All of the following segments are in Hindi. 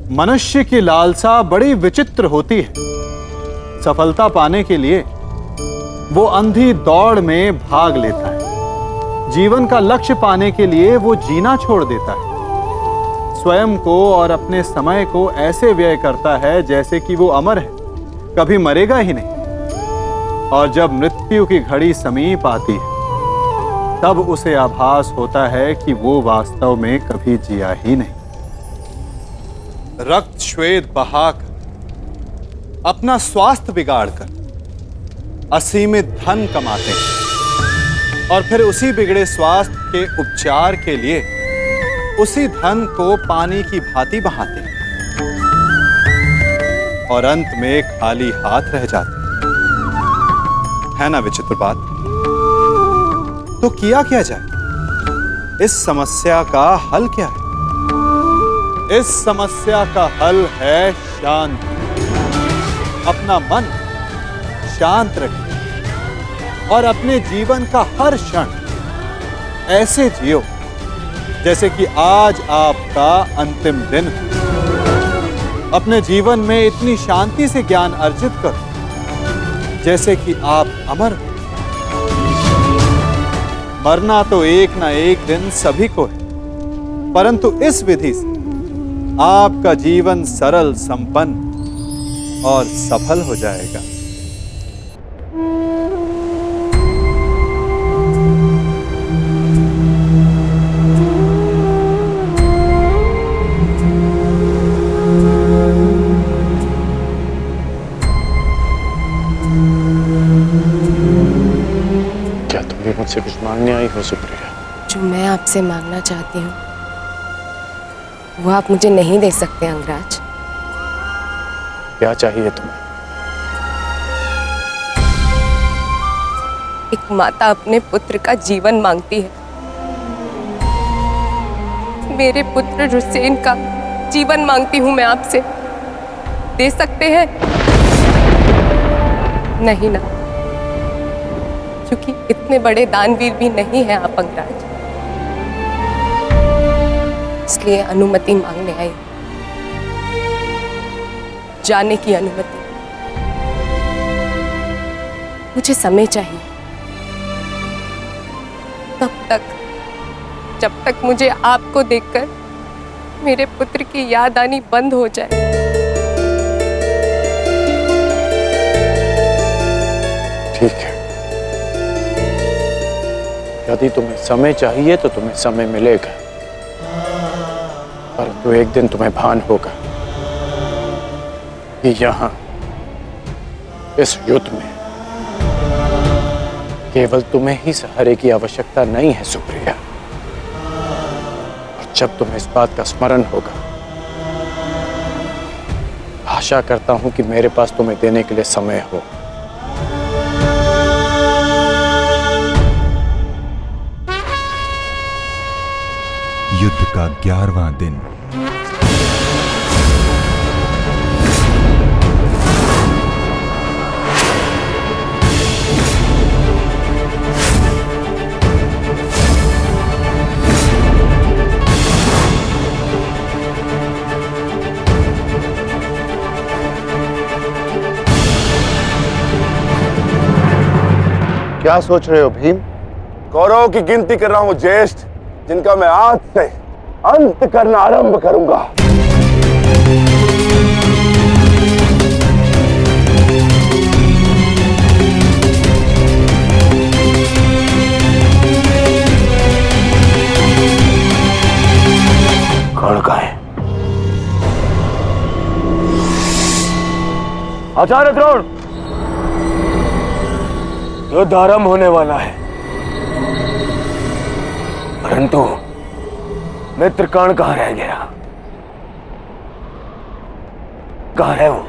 मनुष्य की लालसा बड़ी विचित्र होती है। सफलता पाने के लिए वो अंधी दौड़ में भाग लेता है। जीवन का लक्ष्य पाने के लिए वो जीना छोड़ देता है। स्वयं को और अपने समय को ऐसे व्यय करता है जैसे कि वो अमर है, कभी मरेगा ही नहीं। और जब मृत्यु की घड़ी समीप आती है तब उसे आभास होता है कि वो वास्तव में कभी जिया ही नहीं। रक्त श्वेत बहाकर अपना स्वास्थ्य बिगाड़कर असीमित धन कमाते हैं और फिर उसी बिगड़े स्वास्थ्य के उपचार के लिए उसी धन को पानी की भांति बहाते हैं और अंत में खाली हाथ रह जाते है ना विचित्र बात। तो किया क्या जाए? इस समस्या का हल क्या है? इस समस्या का हल है शांति। अपना मन शांत रखिए और अपने जीवन का हर क्षण ऐसे जियो जैसे कि आज आपका अंतिम दिन हो। अपने जीवन में इतनी शांति से ज्ञान अर्जित करो जैसे कि आप अमर हो। मरना तो एक ना एक दिन सभी को है, परंतु इस विधि से आपका जीवन सरल, संपन्न और सफल हो जाएगा। क्या तुम भी मुझसे कुछ मांगने आई हो सुप्रिया? जो मैं आपसे मांगना चाहती हूँ वो आप मुझे नहीं दे सकते अंगराज। क्या चाहिए तुम्हें? एक माता अपने पुत्र का जीवन मांगती है। मेरे पुत्र रुसेन का जीवन मांगती हूँ मैं आपसे। दे सकते हैं? नहीं ना, क्योंकि इतने बड़े दानवीर भी नहीं हैं आप अंगराज। इसलिए अनुमति मांगने आई, जाने की अनुमति। मुझे समय चाहिए तब तक जब तक मुझे आपको देखकर मेरे पुत्र की याद आनी बंद हो जाए। ठीक है, यदि तुम्हें समय चाहिए तो तुम्हें समय मिलेगा, परंतु एक दिन तुम्हें भान होगा कि यहाँ इस युद्ध में केवल तुम्हें ही सहारे की आवश्यकता नहीं है सुप्रिया। और जब तुम्हें इस बात का स्मरण होगा, आशा करता हूं कि मेरे पास तुम्हें देने के लिए समय हो। युद्ध का 11वां दिन। क्या सोच रहे हो भीम? कौरवों की गिनती कर रहा हूं ज्येष्ठ, जिनका मैं आज से अंत करना आरंभ करूंगा। कौन का है? आचार्य द्रोण, युद्ध आरंभ होने वाला है, परंतु मित्र कर्ण कहां रह गया? कहां है वो?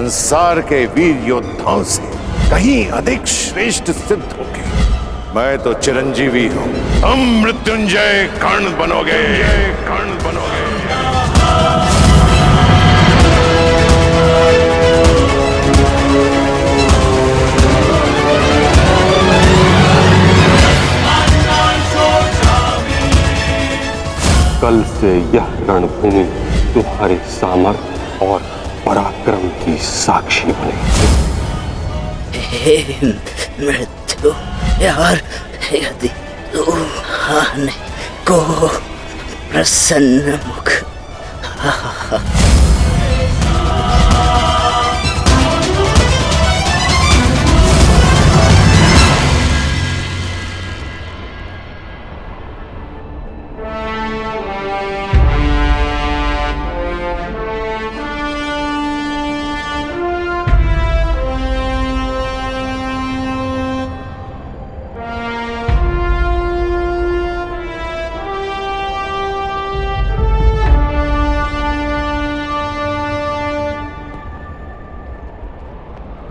संसार के वीर योद्धाओं से कहीं अधिक श्रेष्ठ सिद्ध होगी। मैं तो चिरंजीवी हूं, तुम मृत्युंजय कर्ण बनोगे, कर्ण बनोगे। कल से यह रणभूमि तुम्हारे सामर्थ्य और पराक्रम की साक्षी बनेगी। हे मृत्यु यार, यदि तू आने को प्रसन्न मुख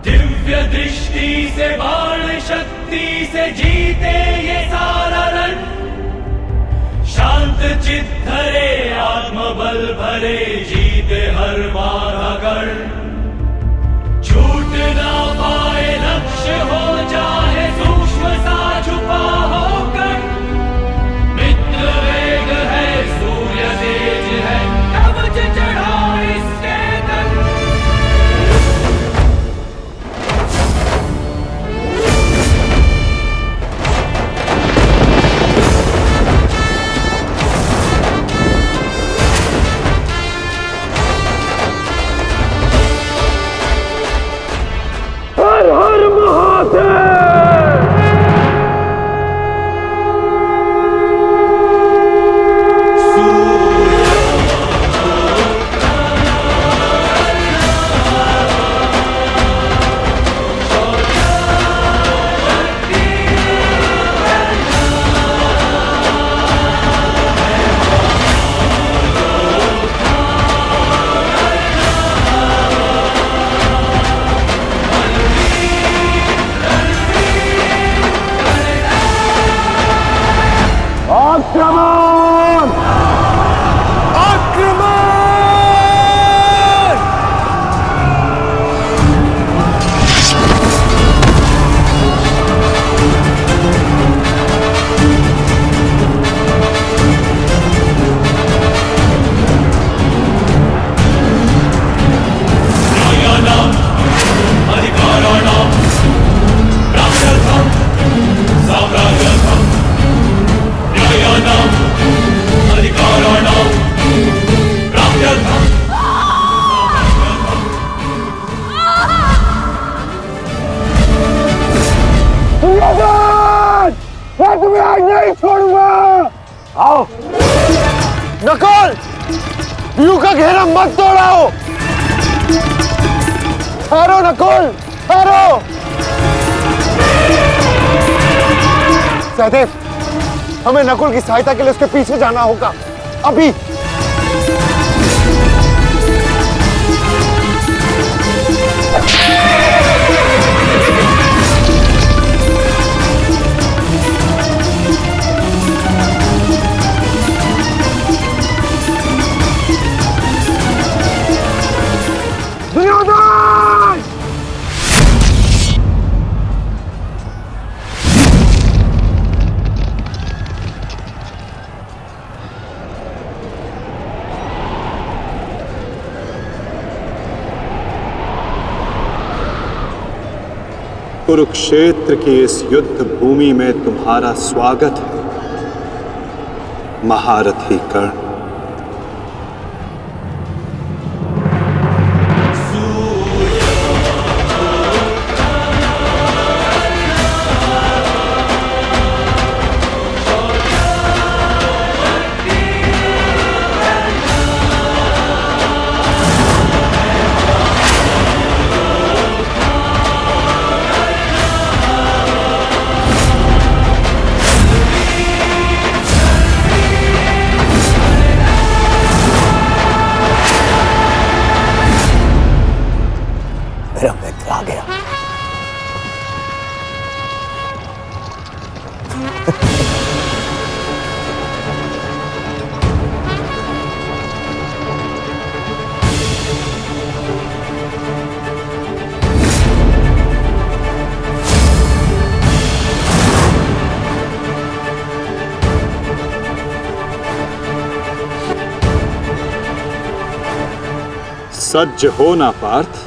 दिव्य दृष्टि से बाण शक्ति से जीते ये सारा रण, शांत चित्त धरे आत्मबल भरे जीते हर बाधा गढ़। छूट ना पाए लक्ष्य हो जाए सूक्ष्म सा छुपा होकर, मित्र वेग है सूर्य तेज है कवच चढ़ा इसके तन। हर हर महादेव। आक्रमण! आक्रमण! न्यायानाम् अधिकाराणाम् प्राप्त्यर्थम् साम्राज्यर्थम्, न्यायानाम् अधिकाराणाम् प्राप्त्यर्थम् मैं तुम्हें आज नहीं छोड़ूंगा। आओ नकुल, व्यू का घेरा मत तोड़ाओ। ठहरो नकुल, ठहरो। सहदेव, हमें नकुल की सहायता के लिए उसके पीछे जाना होगा अभी। दुर्योधन! कुरुक्षेत्र की इस युद्ध भूमि में तुम्हारा स्वागत है, महारथी कर्ण। सज्ज हो ना पार्थ।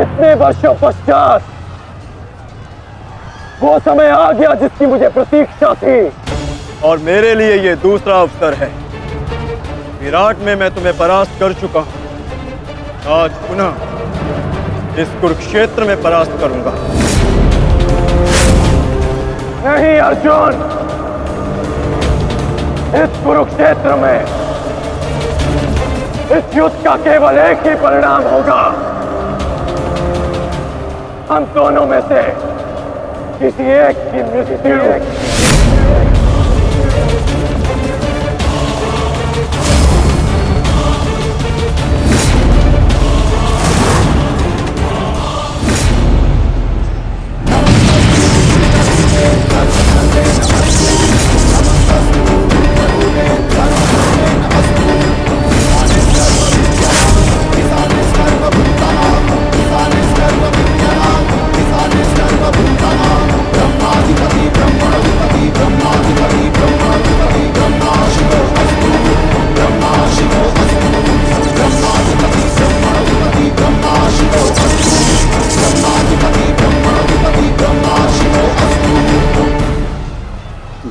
इतने वर्षों पश्चात वो समय आ गया जिसकी मुझे प्रतीक्षा थी, और मेरे लिए ये दूसरा अवसर है। विराट में मैं तुम्हें परास्त कर चुका हूं, आज पुनः इस कुरुक्षेत्र में परास्त करूंगा। नहीं अर्जुन, इस कुरुक्षेत्र में इस युद्ध का केवल एक ही परिणाम होगा। हम दोनों में से किसी एक की मृत्यु।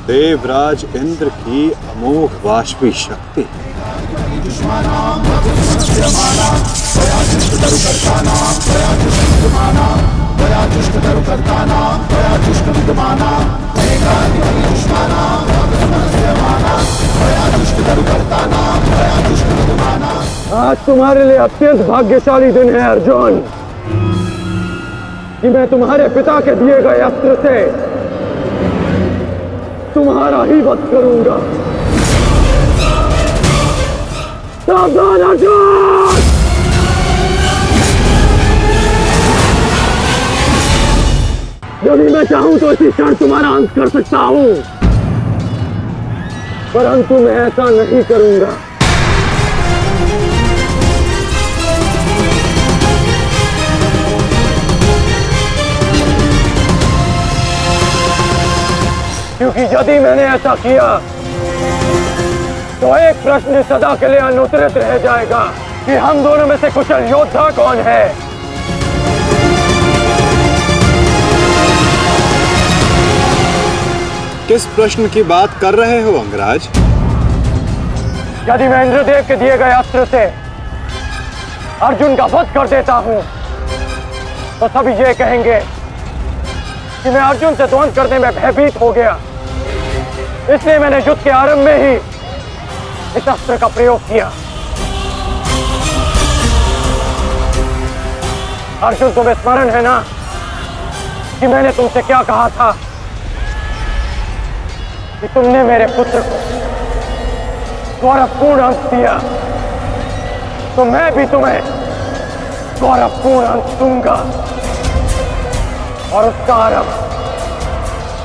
देवराज इंद्र की अमोघ वाष्पी शक्ति। आज तुम्हारे लिए अत्यंत भाग्यशाली दिन है अर्जुन, कि मैं तुम्हारे पिता के दिए गए अस्त्र से तुम्हारा ही वध करूंगा। सावधान अर्जुन! यदि मैं चाहूं तो इसी क्षण तुम्हारा अंत कर सकता हूं, परंतु मैं ऐसा नहीं करूंगा। क्योंकि यदि मैंने ऐसा किया तो एक प्रश्न सदा के लिए अनुत्तरित रह जाएगा कि हम दोनों में से कुशल योद्धा कौन है। किस प्रश्न की बात कर रहे हो अंगराज? यदि मैं इंद्रदेव के दिए गए अस्त्र से अर्जुन का वध कर देता हूं तो सभी ये कहेंगे कि मैं अर्जुन से द्वंद्व करने में भयभीत हो गया, इसलिए मैंने युद्ध के आरंभ में ही इस अस्त्र का प्रयोग किया। अर्जुन, तुम्हें स्मरण है ना कि मैंने तुमसे क्या कहा था कि तुमने मेरे पुत्र को गौरवपूर्ण अंत दिया, तो मैं भी तुम्हें गौरवपूर्ण अंत दूंगा, और उसका आरंभ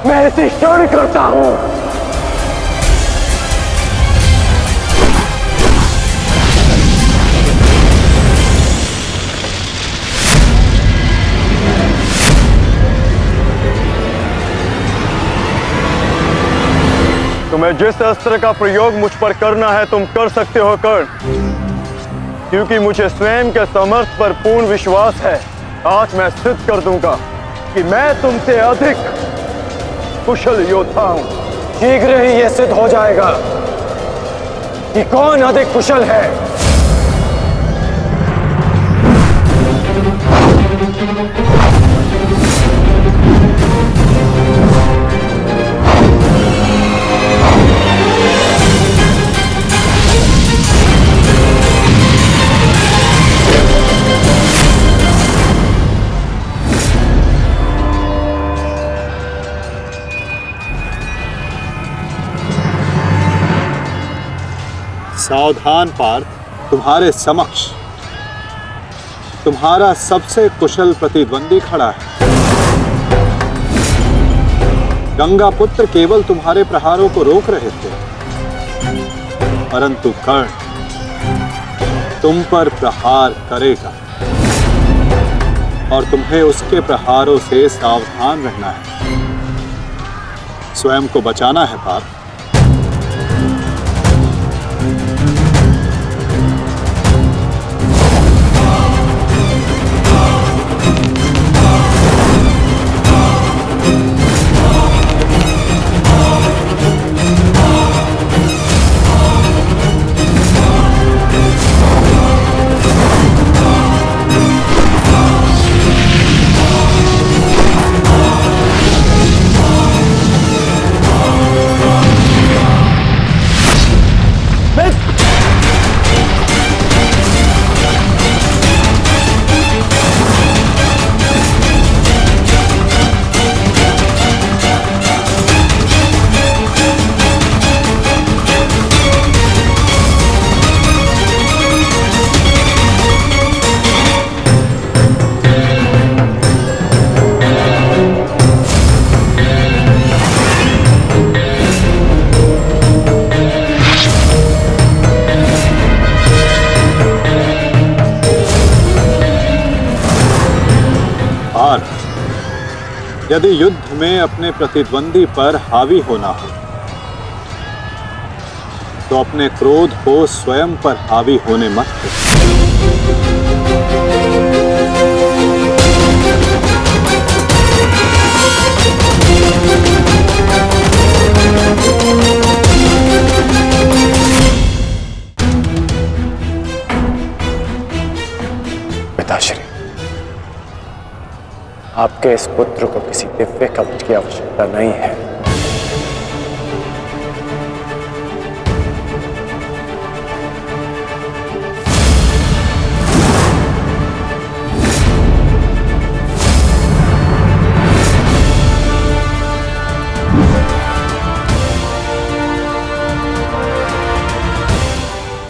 मैं इसी क्षण करता हूं। तुम्हें जिस अस्त्र का प्रयोग मुझ पर करना है तुम कर सकते हो कर्ण, क्योंकि मुझे स्वयं के सामर्थ्य पर पूर्ण विश्वास है। आज मैं सिद्ध कर दूंगा कि मैं तुमसे अधिक कुशल योद्धा हूं। शीघ्र ही यह सिद्ध हो जाएगा कि कौन अधिक कुशल है। सावधान पार्थ, तुम्हारे समक्ष तुम्हारा सबसे कुशल प्रतिद्वंदी खड़ा है। गंगा पुत्र केवल तुम्हारे प्रहारों को रोक रहे थे, परंतु कर्ण तुम पर प्रहार करेगा और तुम्हें उसके प्रहारों से सावधान रहना है। स्वयं को बचाना है पार्थ। यदि युद्ध में अपने प्रतिद्वंदी पर हावी होना हो तो अपने क्रोध को स्वयं पर हावी होने मत दो। पिताश्री, आपके इस पुत्र को किसी दिव्य कवच की आवश्यकता नहीं है।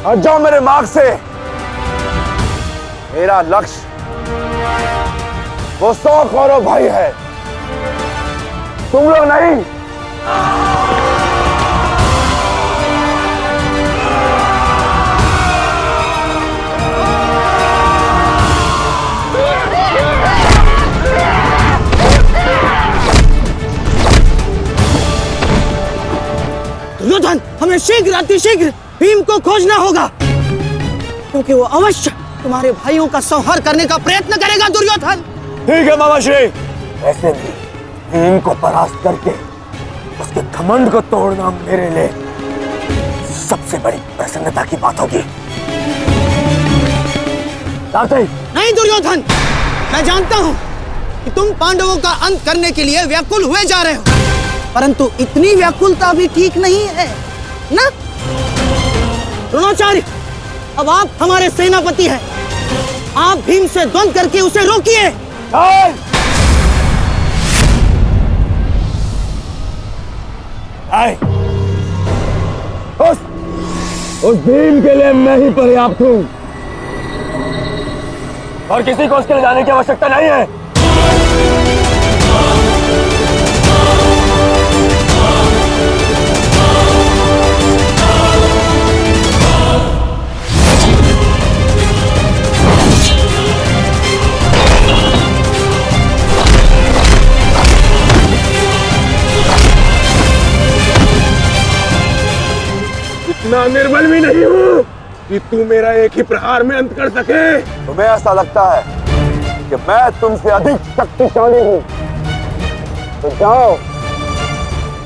हट जाओ मेरे मार्ग से। मेरा लक्ष्य वो 100 कौरव भाई है, तुम लोग नहीं। दुर्योधन, हमें शीघ्र अतिशीघ्र भीम को खोजना होगा, क्योंकि वो अवश्य तुम्हारे भाइयों का संहार करने का प्रयत्न करेगा। दुर्योधन, ठीक है मामाश्री। वैसे भी भीम को परास्त करके उसके घमंड को तोड़ना मेरे लिए सबसे बड़ी प्रसन्नता की बात होगी। नहीं दुर्योधन, मैं जानता हूं कि तुम पांडवों का अंत करने के लिए व्याकुल हुए जा रहे हो, परंतु इतनी व्याकुलता भी ठीक नहीं है ना? द्रोणाचार्य, अब आप हमारे सेनापति हैं, आप भीम से द्वंद्व करके उसे रोकिए। उस भीम के लिए मैं ही पर्याप्त हूं और किसी को उसके लिए जाने की आवश्यकता नहीं है। इतना निर्बल भी नहीं हूं कि तू मेरा एक ही प्रहार में अंत कर सके। तुम्हें ऐसा लगता है कि मैं तुमसे अधिक शक्तिशाली हूं, तो जाओ,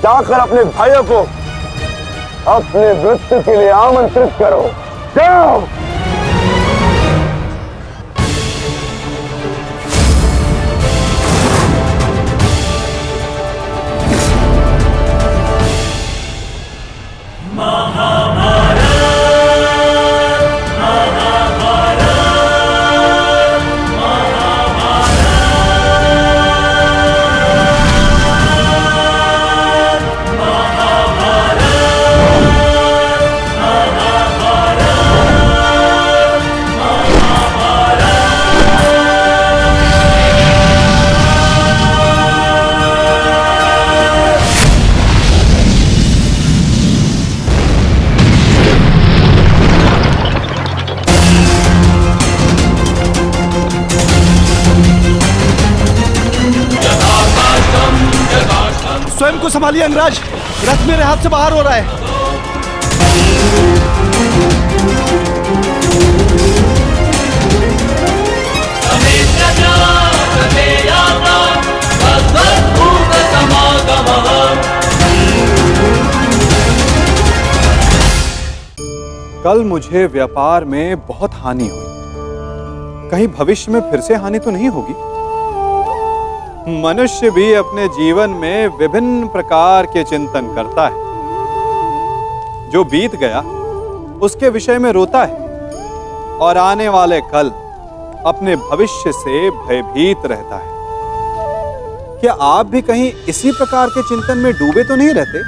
जाकर अपने भाइयों को अपने मृत्यु के लिए आमंत्रित करो। जाओ। संभालिए अंगराज, रथ मेरे हाथ से बाहर हो रहा है। कल मुझे व्यापार में बहुत हानि हुई, कहीं भविष्य में फिर से हानि तो नहीं होगी? मनुष्य भी अपने जीवन में विभिन्न प्रकार के चिंतन करता है। जो बीत गया उसके विषय में रोता है और आने वाले कल अपने भविष्य से भयभीत रहता है। क्या आप भी कहीं इसी प्रकार के चिंतन में डूबे तो नहीं रहते?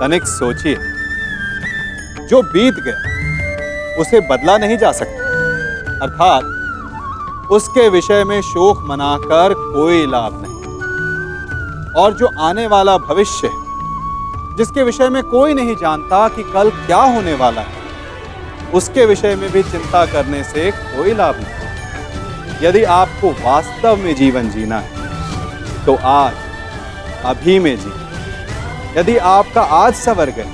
तनिक सोचिए, जो बीत गया उसे बदला नहीं जा सकता, अर्थात उसके विषय में शोक मनाकर कोई लाभ नहीं। और जो आने वाला भविष्य है, जिसके विषय में कोई नहीं जानता कि कल क्या होने वाला है, उसके विषय में भी चिंता करने से कोई लाभ नहीं। यदि आपको वास्तव में जीवन जीना है तो आज अभी में जी। यदि आपका आज सवर गए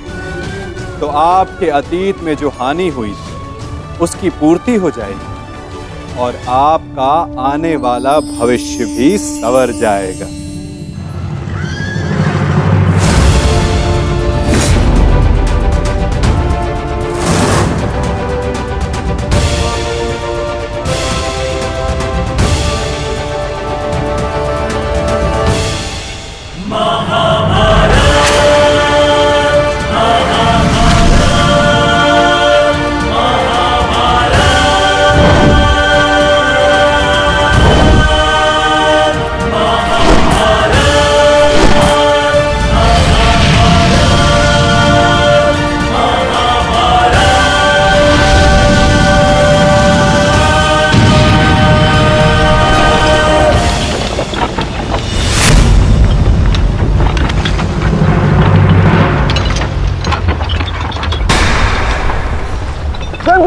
तो आपके अतीत में जो हानि हुई थी उसकी पूर्ति हो जाएगी और आपका आने वाला भविष्य भी सवर जाएगा।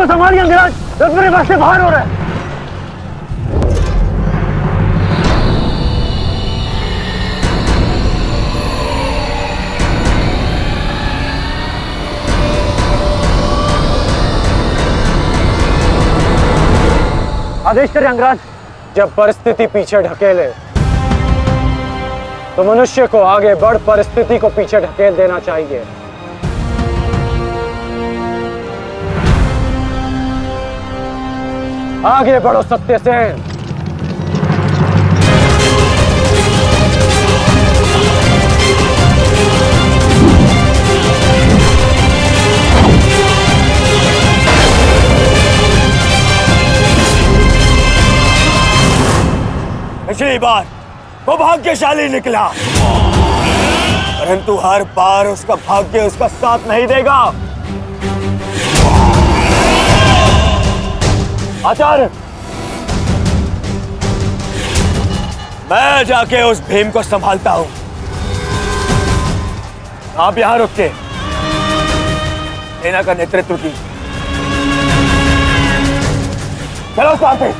संभालिए अंगराज, रथ मेरे पास से बाहर हो रहा है। आदेश करें अंगराज। जब परिस्थिति पीछे ढकेले तो मनुष्य को आगे बढ़ परिस्थिति को पीछे ढकेल देना चाहिए। आगे बढ़ो सत्यसेन। पिछली बार वो भाग्यशाली निकला, परंतु हर बार उसका भाग्य उसका साथ नहीं देगा। आचार्य, मैं जाके उस भीम को संभालता हूं, आप यहां रुक के सेना का नेतृत्व की। चलो साथी।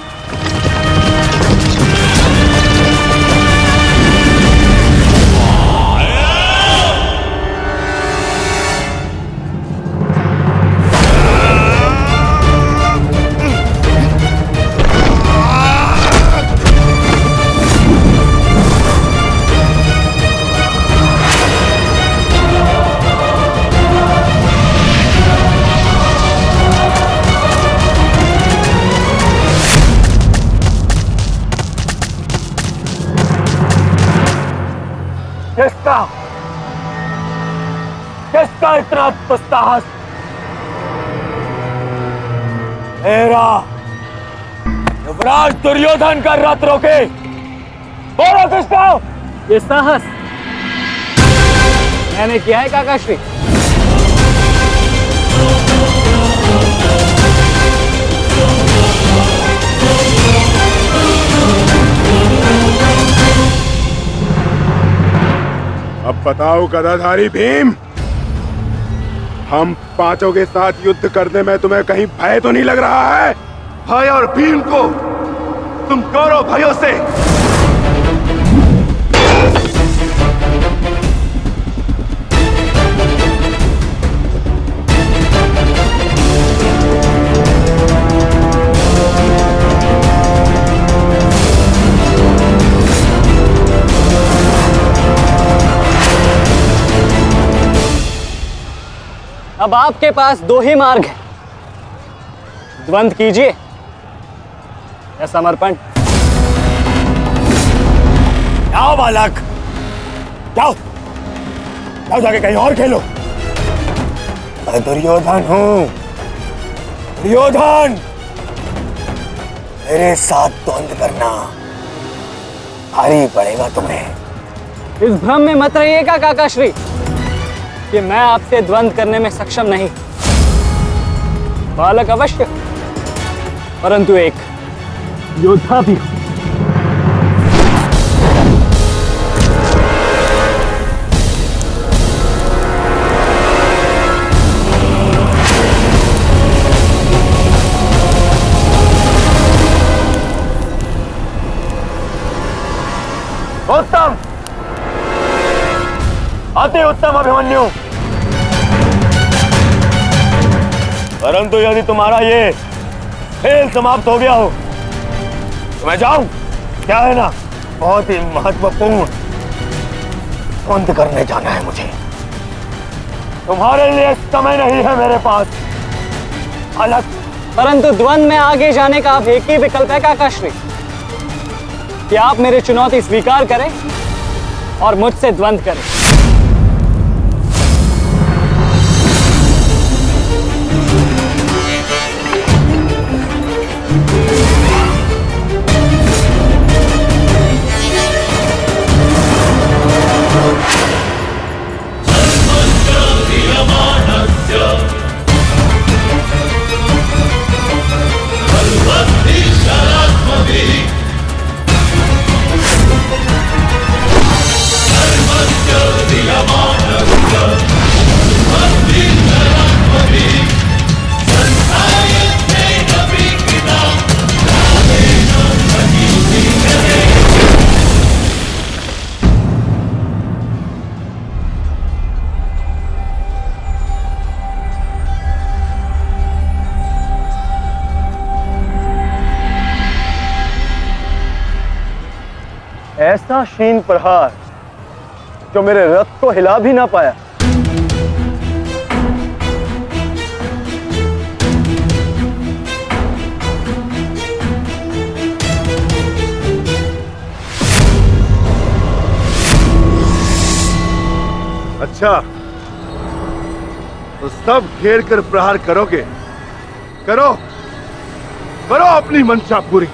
किसका इतना दुस्साहस? मेरा युवराज दुर्योधन का रथ रोके। बोलो किसका? ये साहस मैंने किया है काकाश्री। अब बताओ गदाधारी भीम, हम पांचों के साथ युद्ध करने में तुम्हें कहीं भय तो नहीं लग रहा है? भय और भीम को तुम कौरव भाइयों से अब आपके पास दो ही मार्ग हैं, द्वंद्व कीजिए या समर्पण। जाओ बालक, जाओ जाओ, जाके कहीं और खेलो। मैं दुर्योधन हूं, दुर्योधन। मेरे साथ द्वंद्व करना भारी पड़ेगा तुम्हें। इस भ्रम में मत रहिएगा काकाश्री कि मैं आपसे द्वंद्व करने में सक्षम नहीं। बालक अवश्य, परंतु एक योद्धा भी हूं। उत्तम, अति उत्तम अभिमन्यु। परंतु यदि तुम्हारा ये खेल समाप्त हो गया हो तो मैं जाऊं? क्या है ना, बहुत ही महत्वपूर्ण द्वंद्व करने जाना है मुझे। तुम्हारे लिए समय नहीं है मेरे पास अलग। परंतु द्वंद्व में आगे जाने का अब एक ही विकल्प है काकाश्री, कि आप मेरी चुनौती स्वीकार करें और मुझसे द्वंद्व करें। ऐसा शीन प्रहार जो मेरे रथ को हिला भी ना पाया। अच्छा, तो सब घेर कर प्रहार करोगे? करो करो अपनी मंशा पूरी।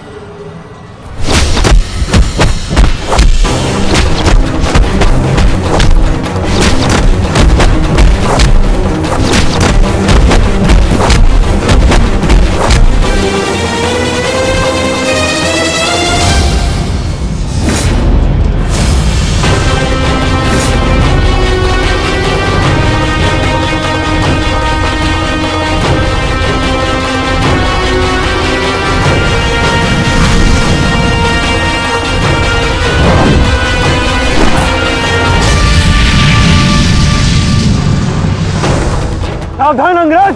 सावधान अंग्रेज!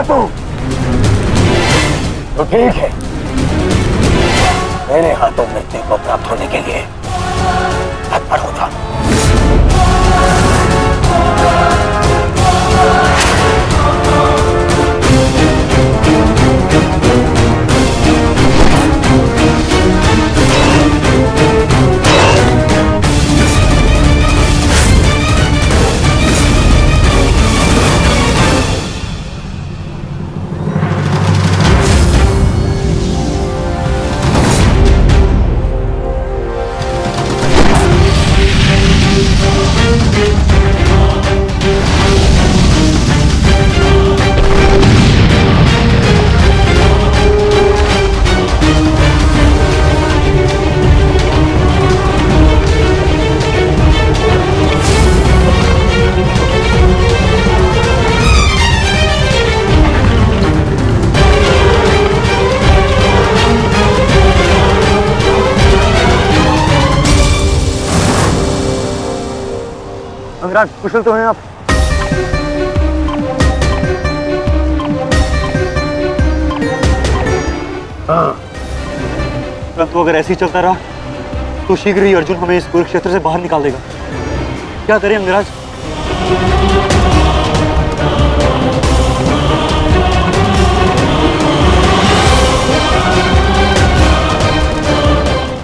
तू? तो ठीक है, मेरे हाथों मृत्यु को प्राप्त होने के लिए तत्पर हो जा। अंगराज, कुशल तो हैं आप? परंतु अगर ऐसे ही चलता रहा तो शीघ्र ही अर्जुन हमें इस कुरुक्षेत्र से बाहर निकाल देगा। क्या करें अंगराज?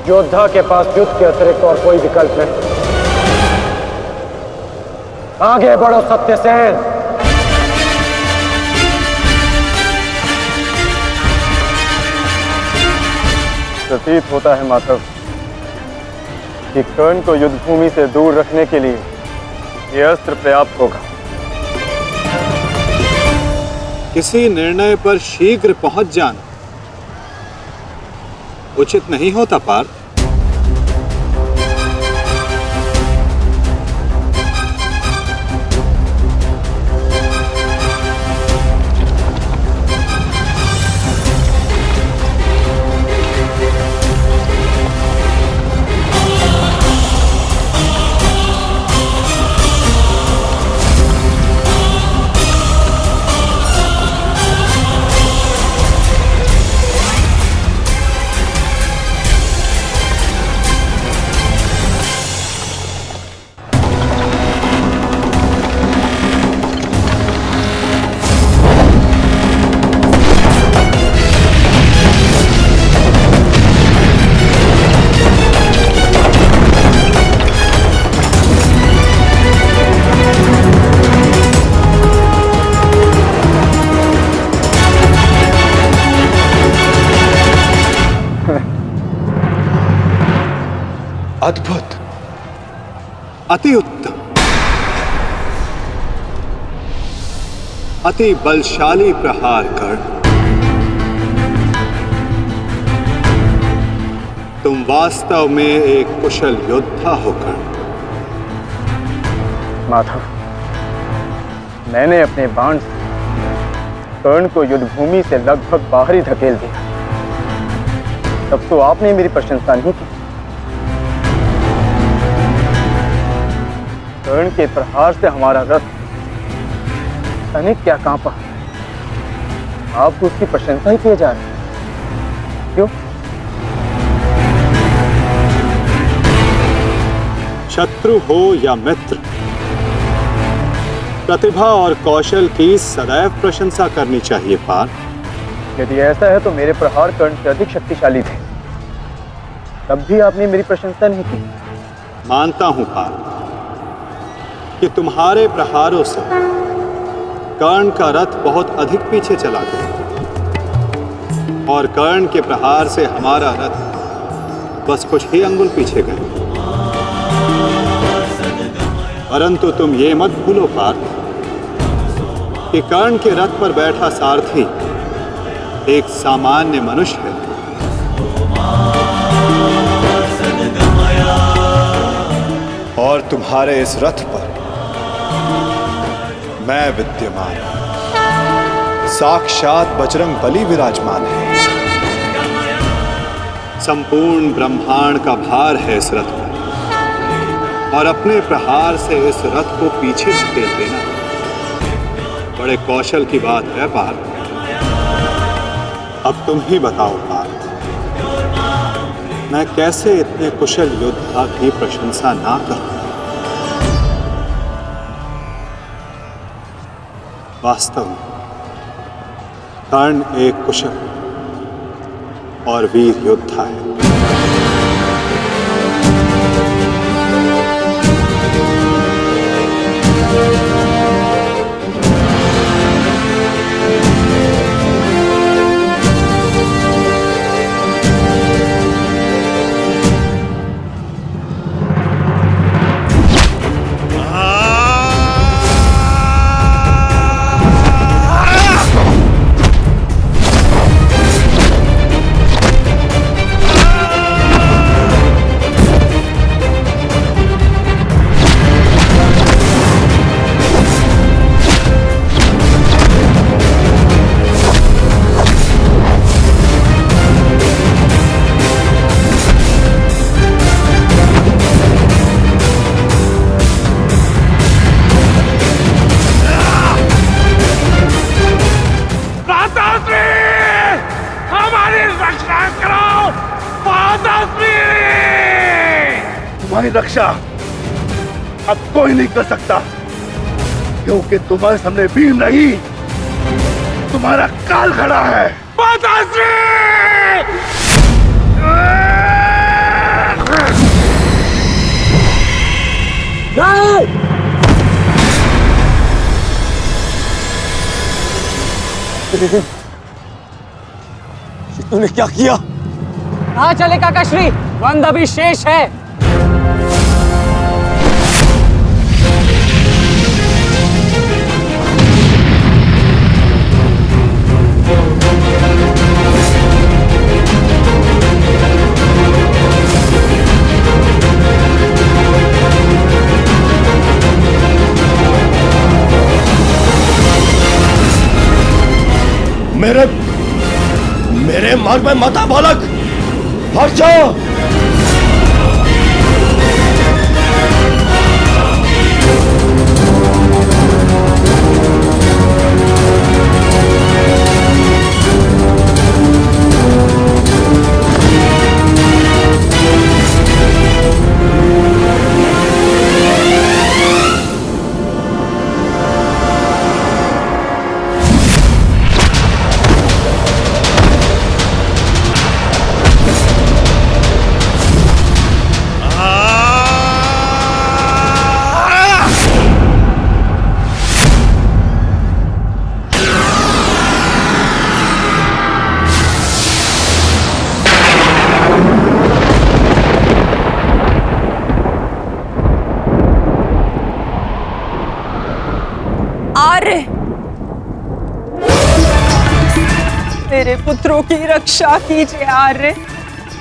योद्धा के पास युद्ध के अतिरिक्त और कोई विकल्प नहीं। आगे बढ़ो सत्यसेन। प्रतीत होता है माधव कि कर्ण को युद्ध भूमि से दूर रखने के लिए यह अस्त्र पर्याप्त होगा। किसी निर्णय पर शीघ्र पहुंच जाना उचित नहीं होता पार्थ। अद्भुत, अति उत्तम, अति बलशाली प्रहार कर तुम वास्तव में एक कुशल योद्धा होकर। माधव, मैंने अपने बाण से कर्ण को युद्ध भूमि से लगभग बाहर ही धकेल दिया, तब तो आपने मेरी प्रशंसा नहीं की। कर्ण के प्रहार से हमारा रथ तनिक क्या कांपा, आप उसकी प्रशंसा ही किए जा रहे हैं, क्यों? शत्रु हो या मित्र, प्रतिभा और कौशल की सदैव प्रशंसा करनी चाहिए पार्थ। यदि ऐसा है तो मेरे प्रहार कर्ण से अधिक शक्तिशाली थे, तब भी आपने मेरी प्रशंसा नहीं की। मानता हूं पार्थ कि तुम्हारे प्रहारों से कर्ण का रथ बहुत अधिक पीछे चला गया और कर्ण के प्रहार से हमारा रथ बस कुछ ही अंगुल पीछे गए। परंतु तुम ये मत भूलो पार्थ कि कर्ण के रथ पर बैठा सारथी एक सामान्य मनुष्य है और तुम्हारे इस रथ पर मैं विद्यमान, साक्षात बजरंग बली विराजमान है। संपूर्ण ब्रह्मांड का भार है इस रथ पर और अपने प्रहार से इस रथ को पीछे धकेल देना बड़े कौशल की बात है पार्थ। अब तुम ही बताओ पार्थ, मैं कैसे इतने कुशल योद्धा की प्रशंसा ना करूं? वास्तव में कर्ण एक कुशल और वीर योद्धा है। तुम्हारी रक्षा अब कोई नहीं कर सकता, क्योंकि तुम्हारे सामने भीम नहीं, तुम्हारा काल खड़ा है। तूने क्या किया? कहाँ चले काकाश्री? वंद अभी शेष है। मेरे मार्ग में मत आ बालक, हट जाओ। मेरे पुत्रों की रक्षा कीजिए आर्य।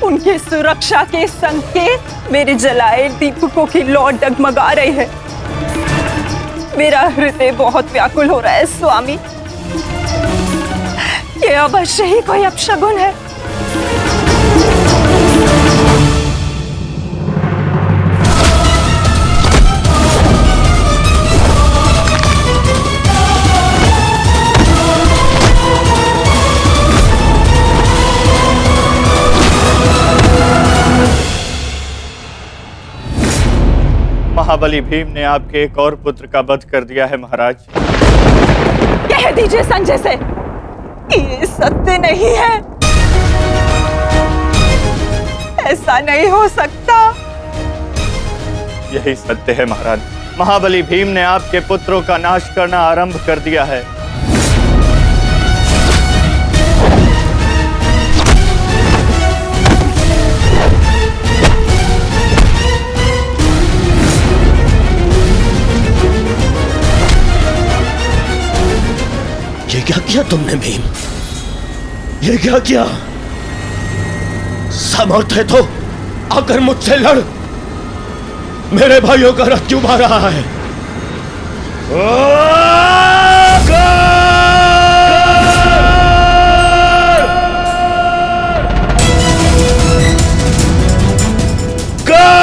उनकी सुरक्षा के संकेत मेरे जलाए दीपकों की लौ डगमगा रही है। मेरा हृदय बहुत व्याकुल हो रहा है स्वामी। ये अवश्य ही कोई अपशगुन है। महाबली भीम ने आपके एक और पुत्र का वध कर दिया है महाराज। कह दीजिए संजय से कि ये सत्य नहीं है। ऐसा नहीं हो सकता। यही सत्य है महाराज। महाबली भीम ने आपके पुत्रों का नाश करना आरंभ कर दिया है। ये क्या किया तुमने भीम? ये क्या किया? सामर्थ्य है तो आकर मुझसे लड़। मेरे भाइयों का रथ क्यों मार रहा है? कर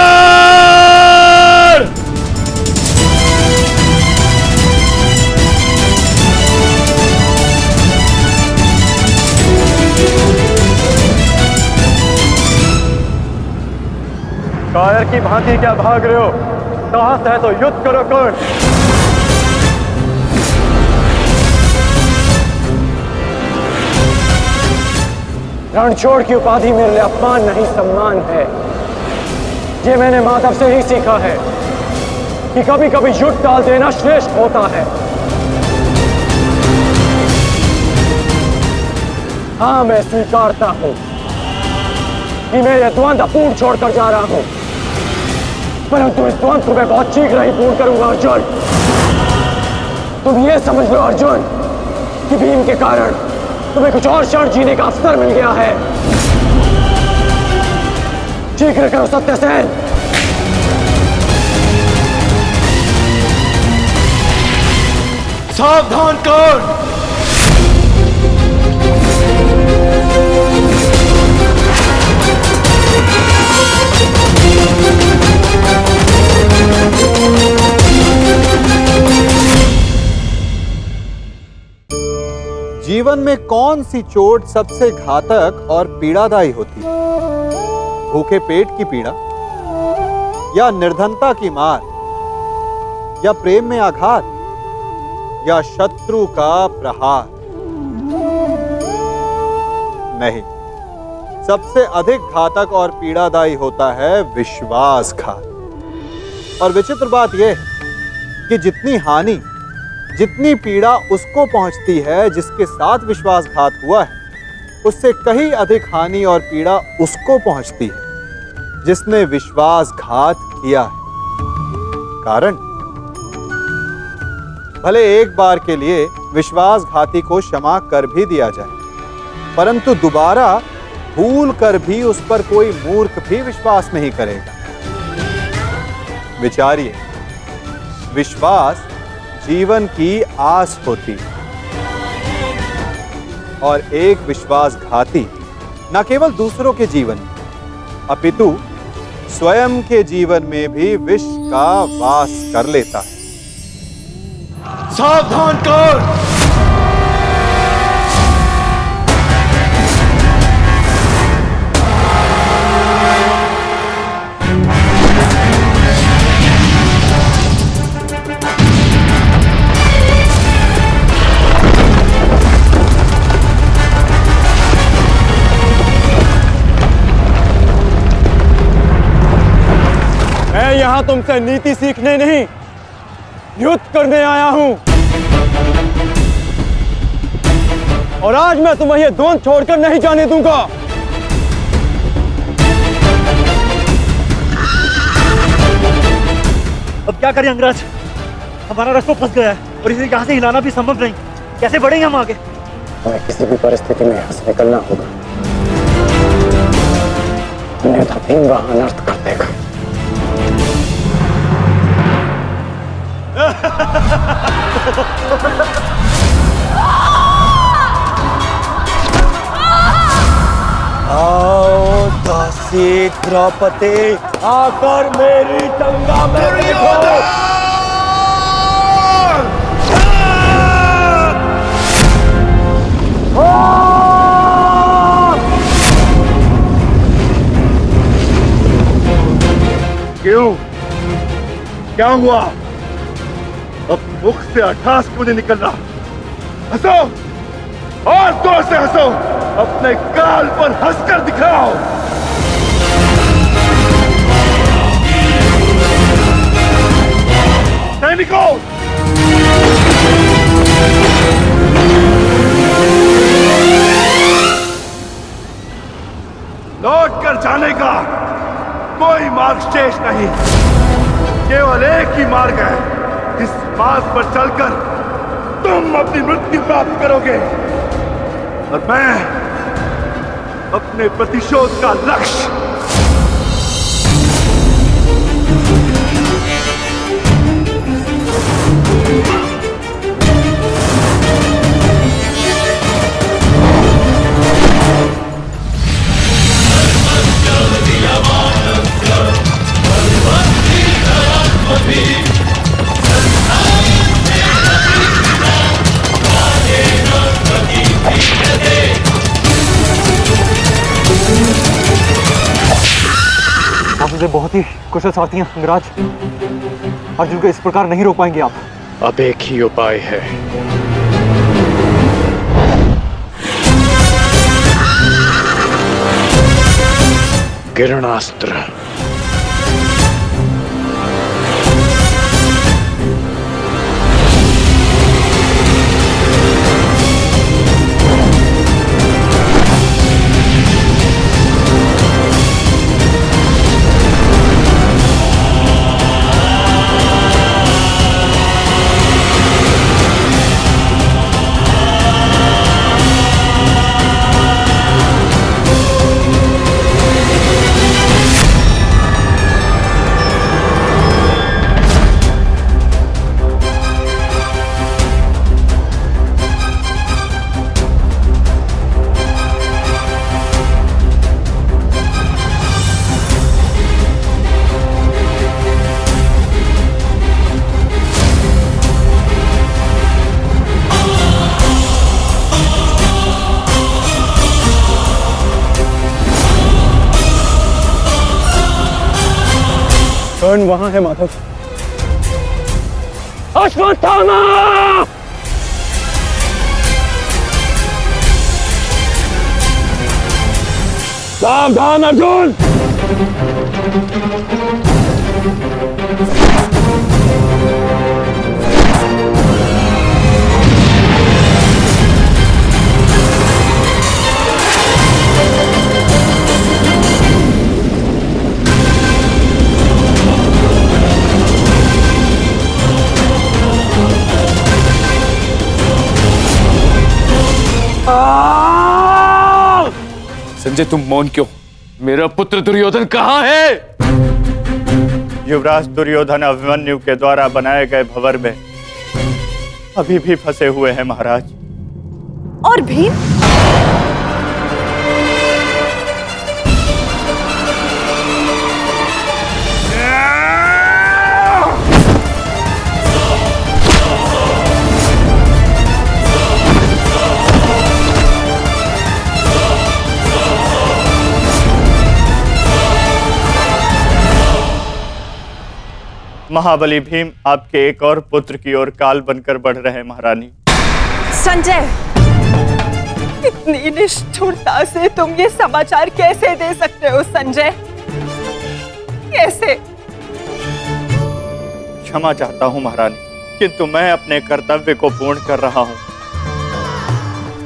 कायर की भांति क्या भाग रहे हो? साहस है तो युद्ध करो कर्ण। रणछोड़ की उपाधि मेरे लिए अपमान नहीं सम्मान है। ये मैंने माधव से ही सीखा है कि कभी कभी युद्ध टाल देना श्रेष्ठ होता है। हाँ, मैं स्वीकारता हूं कि मैं यह द्वंद्व पूर्ण छोड़कर जा रहा हूं, परंतु इस द्वंद्व को मैं बहुत शीघ्र ही पूर्ण करूंगा अर्जुन। तुम ये समझ लो अर्जुन कि भीम के कारण तुम्हें कुछ और क्षण जीने का अवसर मिल गया है। शीघ्र करो सत्यसेन। सावधान कर्ण। जीवन में कौन सी चोट सबसे घातक और पीड़ादायी होती है? भूखे पेट की पीड़ा, या निर्धनता की मार, या प्रेम में आघात, या शत्रु का प्रहार? नहीं, सबसे अधिक घातक और पीड़ादायी होता है विश्वासघात। और विचित्र बात यह है कि जितनी हानि, जितनी पीड़ा उसको पहुंचती है जिसके साथ विश्वासघात हुआ है, उससे कहीं अधिक हानि और पीड़ा उसको पहुंचती है जिसने विश्वासघात किया है। कारण, भले एक बार के लिए विश्वासघाती को क्षमा कर भी दिया जाए, परंतु दोबारा भूल कर भी उस पर कोई मूर्ख भी विश्वास नहीं करेगा। विचारिए, विश्वास जीवन की आस होती है, और एक विश्वासघाती न केवल दूसरों के जीवन में, अपितु स्वयं के जीवन में भी विष का वास कर लेता है। सावधान कर। मैं यहां तुमसे नीति सीखने नहीं, युद्ध करने आया हूं। और आज मैं तुम्हें यह द्वंद्व छोड़कर नहीं जाने दूंगा। अब क्या करें अंगराज? हमारा रास्ता फंस गया है और इसे यहाँ से हिलाना भी संभव नहीं। कैसे बढ़ेंगे हम आगे? हमें किसी भी परिस्थिति में यहाँ से निकलना होगा, अन्यथा भीम वहां अनर्थ कर देगा। आओ दासी द्रौपदी, आकर मेरी टंगा में बैठो। क्यों? क्या हुआ? अब मुख से अट्ठास क्यों नहीं निकल रहा? हंसो, और जोर से हंसो, अपने गाल पर हंसकर दिखाओ। सैनिकों, लौट कर जाने का कोई मार्ग शेष नहीं, केवल एक ही मार्ग है। इस मार्ग पर चलकर तुम अपनी मृत्यु प्राप्त करोगे और मैं अपने प्रतिशोध का लक्ष्य दुर्योधन से बहुत ही कुशल सारथी हैं अंगराज। अर्जुन को इस प्रकार नहीं रोक पाएंगे आप। अब एक ही उपाय है। किरणास्त्र। कर्ण वहां है माधव। अश्वत्थामा! सावधान अर्जुन! संजय तुम मौन क्यों? मेरा पुत्र दुर्योधन कहाँ है? युवराज दुर्योधन अभिमन्यु के द्वारा बनाए गए भंवर में अभी भी फंसे हुए हैं महाराज। और भीम? महाबली भीम आपके एक और पुत्र की ओर काल बनकर बढ़ रहे हैं महारानी। संजय, इतनी निष्ठुरता से तुम ये समाचार कैसे दे सकते हो संजय? कैसे? क्षमा चाहता हूं महारानी, किंतु मैं अपने कर्तव्य को पूर्ण कर रहा हूं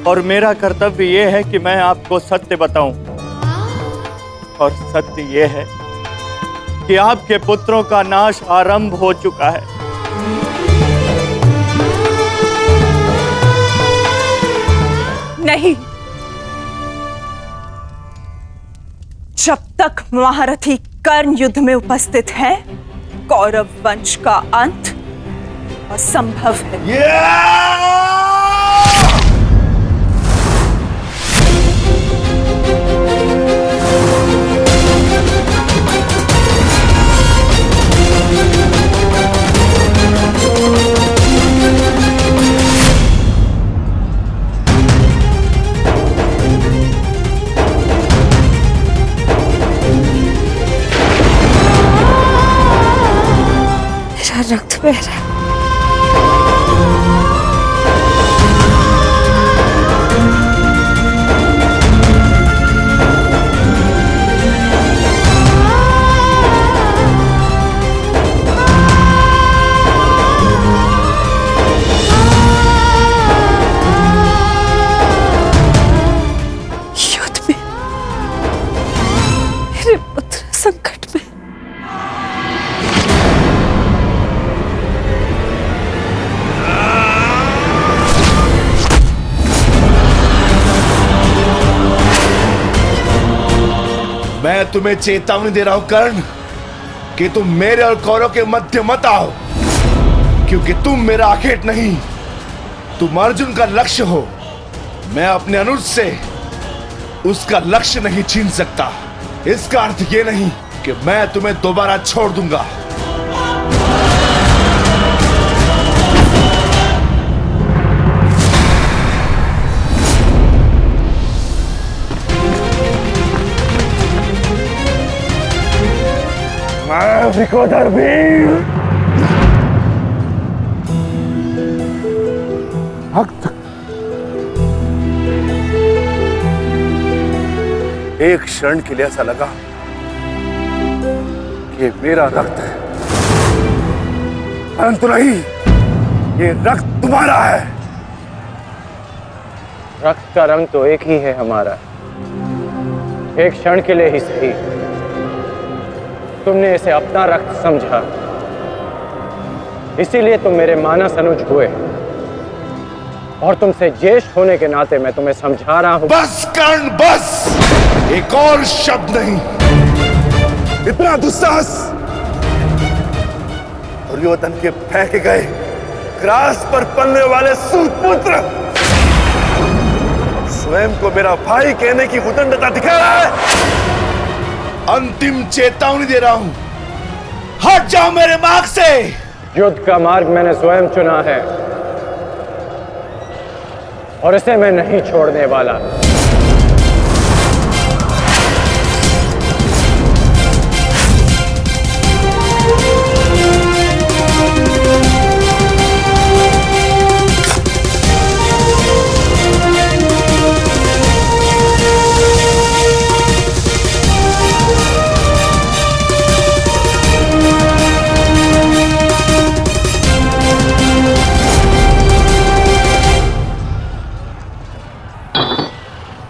और मेरा कर्तव्य यह है कि मैं आपको सत्य बताऊं। और सत्य यह है कि आपके पुत्रों का नाश आरंभ हो चुका है। नहीं, जब तक महारथी कर्ण युद्ध में उपस्थित है, कौरव वंश का अंत असंभव है। रक्त बह रहा है। युद्ध में मेरे पुत्र संकट में। मैं तुम्हें चेतावनी दे रहा हूं कर्ण कि तुम मेरे और कौरव के मध्य मत आओ, क्योंकि तुम मेरा आखेट नहीं, तुम अर्जुन का लक्ष्य हो। मैं अपने अनुज से उसका लक्ष्य नहीं छीन सकता। इसका अर्थ ये नहीं कि मैं तुम्हें दोबारा छोड़ दूंगा। विकोदर भीम। रक्त एक क्षण के लिए ऐसा लगा कि मेरा रक्त है, परंतु नहीं, ये रक्त तुम्हारा है। रक्त का रंग तो एक ही है हमारा, एक क्षण के लिए ही सही। तुमने इसे अपना रक्त समझा, इसीलिए तुम मेरे मानस अनुज हुए, और तुमसे ज्येष्ठ होने के नाते मैं तुम्हें समझा रहा हूं। बस कर्ण बस, एक और शब्द नहीं। इतना दुस्साहस दुर्योधन के फेंके गए ग्रास पर पलने वाले सूतपुत्र स्वयं को मेरा भाई कहने की उदंडता दिखा रहा है। अंतिम चेतावनी दे रहा हूं, हट जाओ मेरे मार्ग से। युद्ध का मार्ग मैंने स्वयं चुना है और इसे मैं नहीं छोड़ने वाला।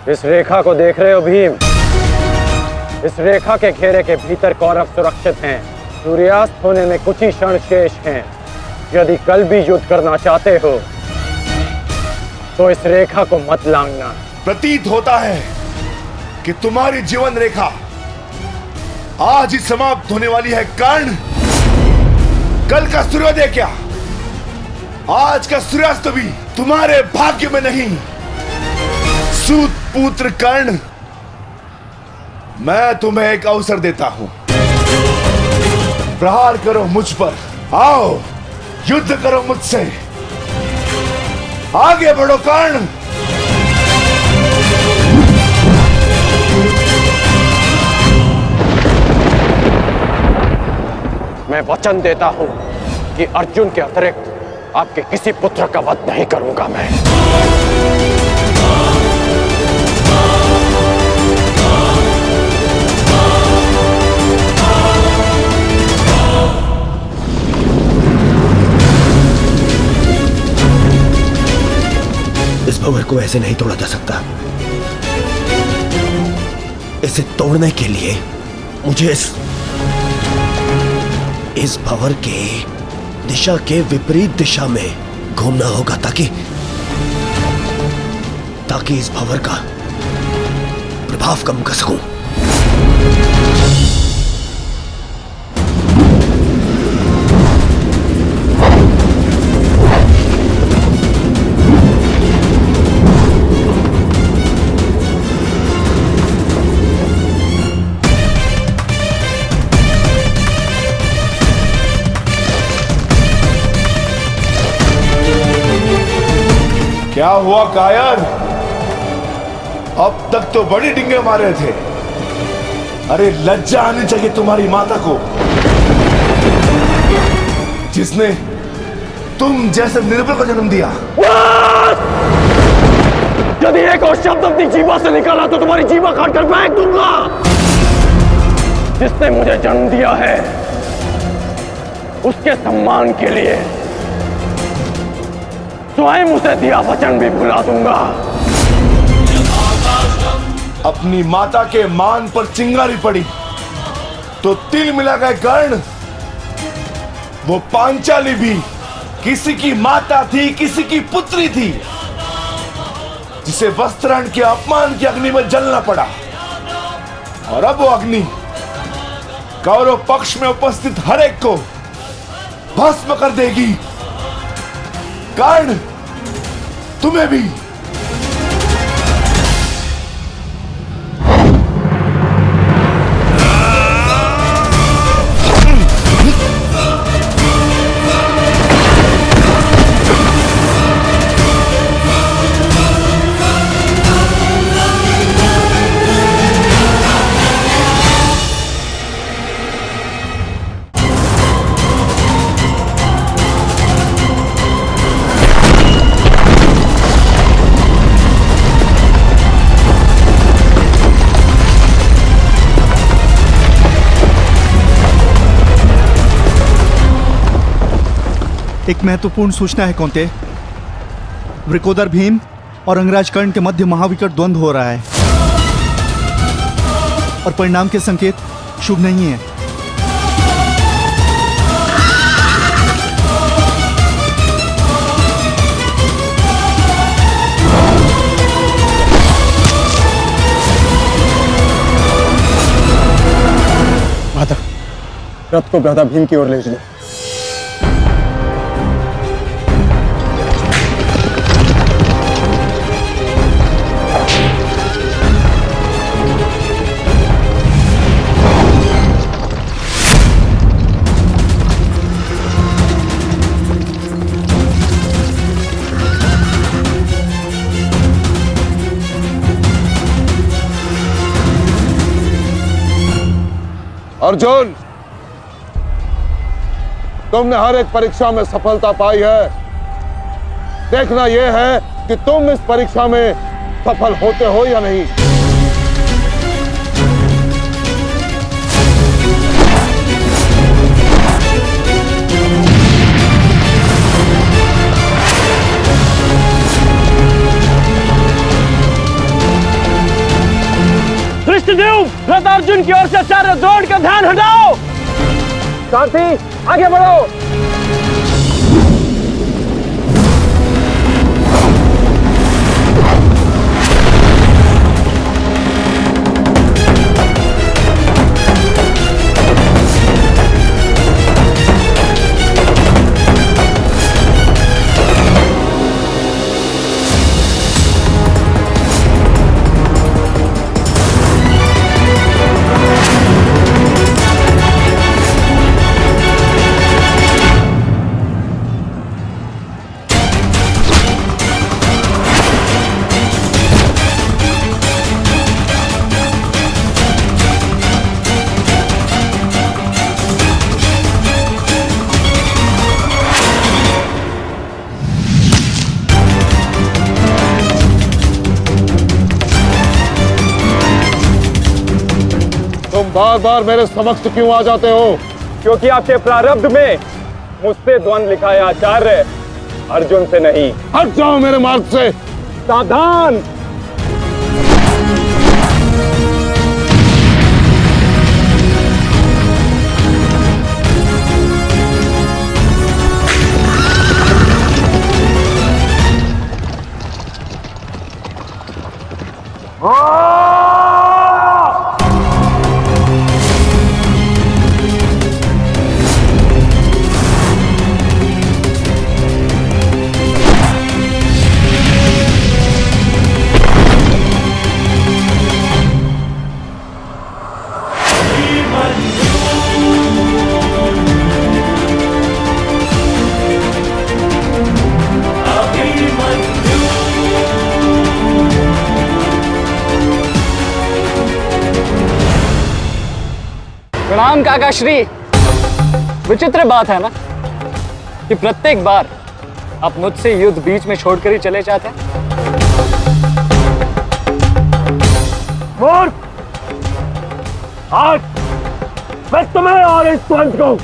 इस रेखा को देख रहे हो भीम? इस रेखा के घेरे के भीतर कौरव सुरक्षित हैं। सूर्यास्त होने में कुछ ही क्षण शेष हैं। यदि कल भी युद्ध करना चाहते हो तो इस रेखा को मत लांघना। प्रतीत होता है कि तुम्हारी जीवन रेखा आज ही समाप्त होने वाली है कर्ण। कल का सूर्योदय क्या, आज का सूर्यास्त भी तुम्हारे भाग्य में नहीं। सूत पुत्र कर्ण, मैं तुम्हें एक अवसर देता हूं, प्रहार करो मुझ पर, आओ युद्ध करो मुझसे, आगे बढ़ो कर्ण। मैं वचन देता हूं कि अर्जुन के अतिरिक्त आपके किसी पुत्र का वध नहीं करूंगा मैं। इस भंवर को ऐसे नहीं तोड़ा जा सकता। इसे तोड़ने के लिए मुझे इस भंवर के दिशा के विपरीत दिशा में घूमना होगा ताकि इस भंवर का प्रभाव कम कर सकूं। क्या हुआ कायर? अब तक तो बड़ी डिंगे मारे थे। अरे लज्जा आनी चाहिए तुम्हारी माता को, जिसने तुम जैसे निर्बल को जन्म दिया। यदि एक और शब्द अपनी जीवा से निकाला तो तुम्हारी जीवा काटकर फेंक दूंगा। जिसने मुझे जन्म दिया है उसके सम्मान के लिए स्वयं उसे दिया वचन भी भुला दूंगा। अपनी माता के मान पर चिंगारी पड़ी तो तिल मिला गए कर्ण। वो पांचाली भी किसी की माता थी, किसी की पुत्री थी, जिसे वस्त्रहरण के अपमान की अग्नि में जलना पड़ा। और अब वो अग्नि कौरव पक्ष में उपस्थित हर एक को भस्म कर देगी। कर्ण, तुम्हें भी। एक महत्वपूर्ण सूचना है कौंते। वृकोदर भीम और अंगराज कर्ण के मध्य महाविकट द्वंद्व हो रहा है और परिणाम के संकेत शुभ नहीं है। माता, रथ को भ्राता भीम की ओर ले चलो। अर्जुन, तुमने हर एक परीक्षा में सफलता पाई है। देखना यह है कि तुम इस परीक्षा में सफल होते हो या नहीं। कृष्णदेव, रथ अर्जुन की ओर से चारों द्रोण का ध्यान हटाओ। सारथी, आगे बढ़ो। बार बार मेरे समक्ष क्यों आ जाते हो? क्योंकि आपके प्रारब्ध में मुझसे द्वंद्व लिखा है आचार्य, अर्जुन से नहीं। हट जाओ मेरे मार्ग से। सावधान। प्रणाम काका श्री। विचित्र बात है ना कि प्रत्येक बार आप मुझसे युद्ध बीच में छोड़कर ही चले जाते हैं। मूर्ख! आज मैं तुम्हें और इस द्वंद्व को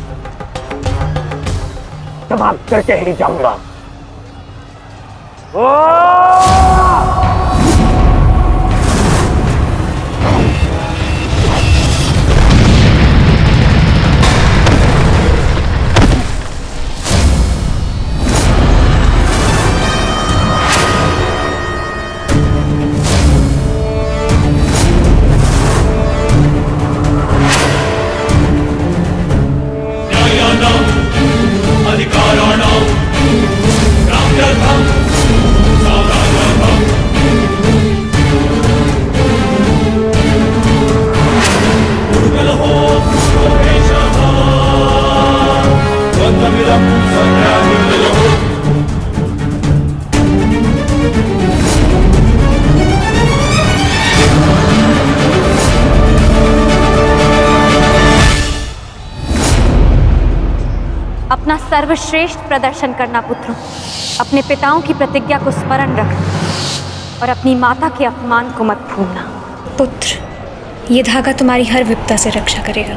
समाप्त करके ही जाऊंगा। अपना सर्वश्रेष्ठ प्रदर्शन करना पुत्रों। अपने पिताओं की प्रतिज्ञा को स्मरण रखना और अपनी माता के अपमान को मत भूलना। पुत्र, ये धागा तुम्हारी हर विपदा से रक्षा करेगा।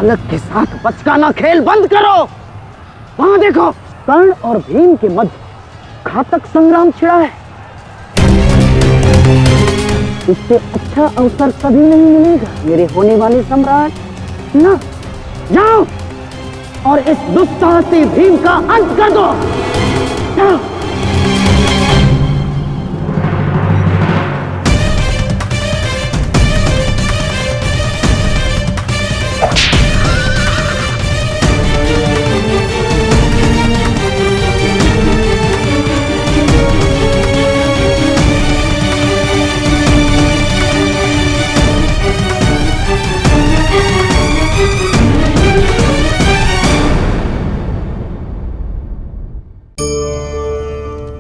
बालक के साथ बचकाना खेल बंद करो। वहां देखो, कर्ण और भीम के मध्य घातक संग्राम छिड़ा है। इससे अच्छा अवसर कभी नहीं मिलेगा मेरे होने वाले सम्राट। ना, जाओ और इस दुस्साहसी भीम का अंत कर दो। जाओ।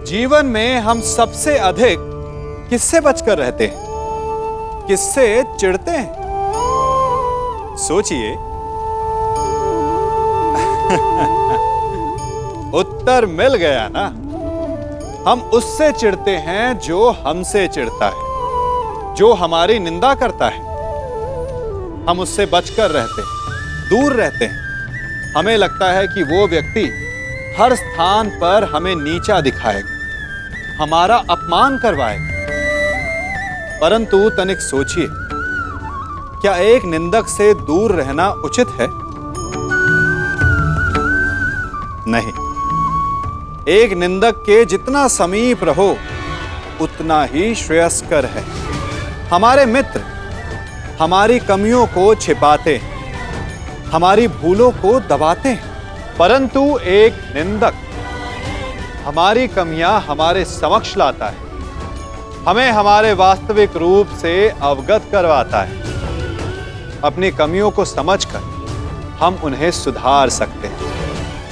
जीवन में हम सबसे अधिक किससे बचकर रहते हैं, किससे चिढ़ते हैं? सोचिए। उत्तर मिल गया ना। हम उससे चिढ़ते हैं जो हमसे चिढ़ता है, जो हमारी निंदा करता है। हम उससे बचकर रहते हैं, दूर रहते हैं। हमें लगता है कि वो व्यक्ति हर स्थान पर हमें नीचा दिखाएगा, हमारा अपमान करवाएगा। परंतु तनिक सोचिए, क्या एक निंदक से दूर रहना उचित है? नहीं। एक निंदक के जितना समीप रहो उतना ही श्रेयस्कर है। हमारे मित्र हमारी कमियों को छिपाते हैं, हमारी भूलों को दबाते हैं, परंतु एक निंदक हमारी कमियां हमारे समक्ष लाता है, हमें हमारे वास्तविक रूप से अवगत करवाता है। अपनी कमियों को समझकर हम उन्हें सुधार सकते हैं,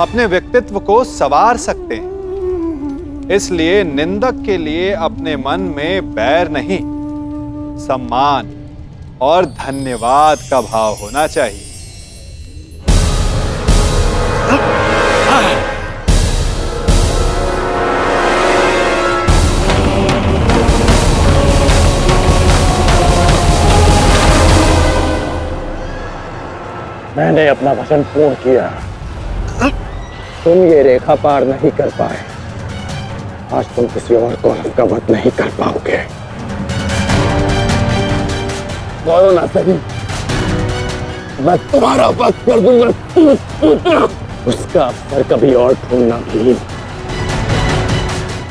अपने व्यक्तित्व को संवार सकते हैं। इसलिए निंदक के लिए अपने मन में बैर नहीं, सम्मान और धन्यवाद का भाव होना चाहिए। मैंने अपना वचन पूर्ण किया। तुम ये रेखा पार नहीं कर पाए, आज तुम किसी और को का वध नहीं कर पाओगे। बोलो ना सही, मैं तुम्हारा वध कर दूंगा। उसका अवसर कभी और ढूंढना भी,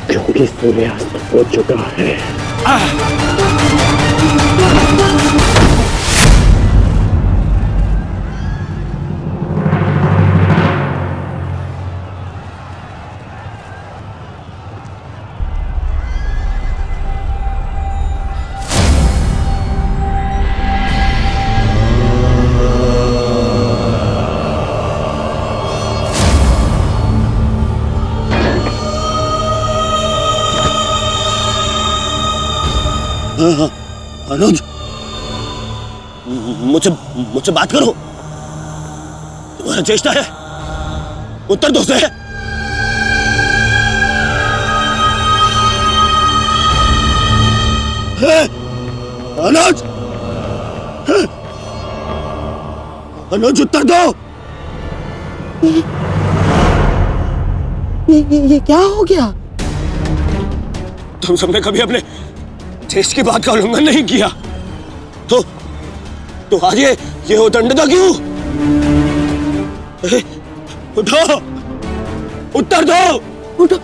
क्योंकि सूर्यास्त हो चुका है। अनुज, मुझसे बात करो। तुम्हारा चेष्टा है, उत्तर दो से। अनुज, अनुज उत्तर दो। ये क्या हो गया? तुम सबने कभी अपने देश की बात का उल्लंघन नहीं किया, तो आज ये उदंडता क्यों? उठो, उत्तर दो। उठो।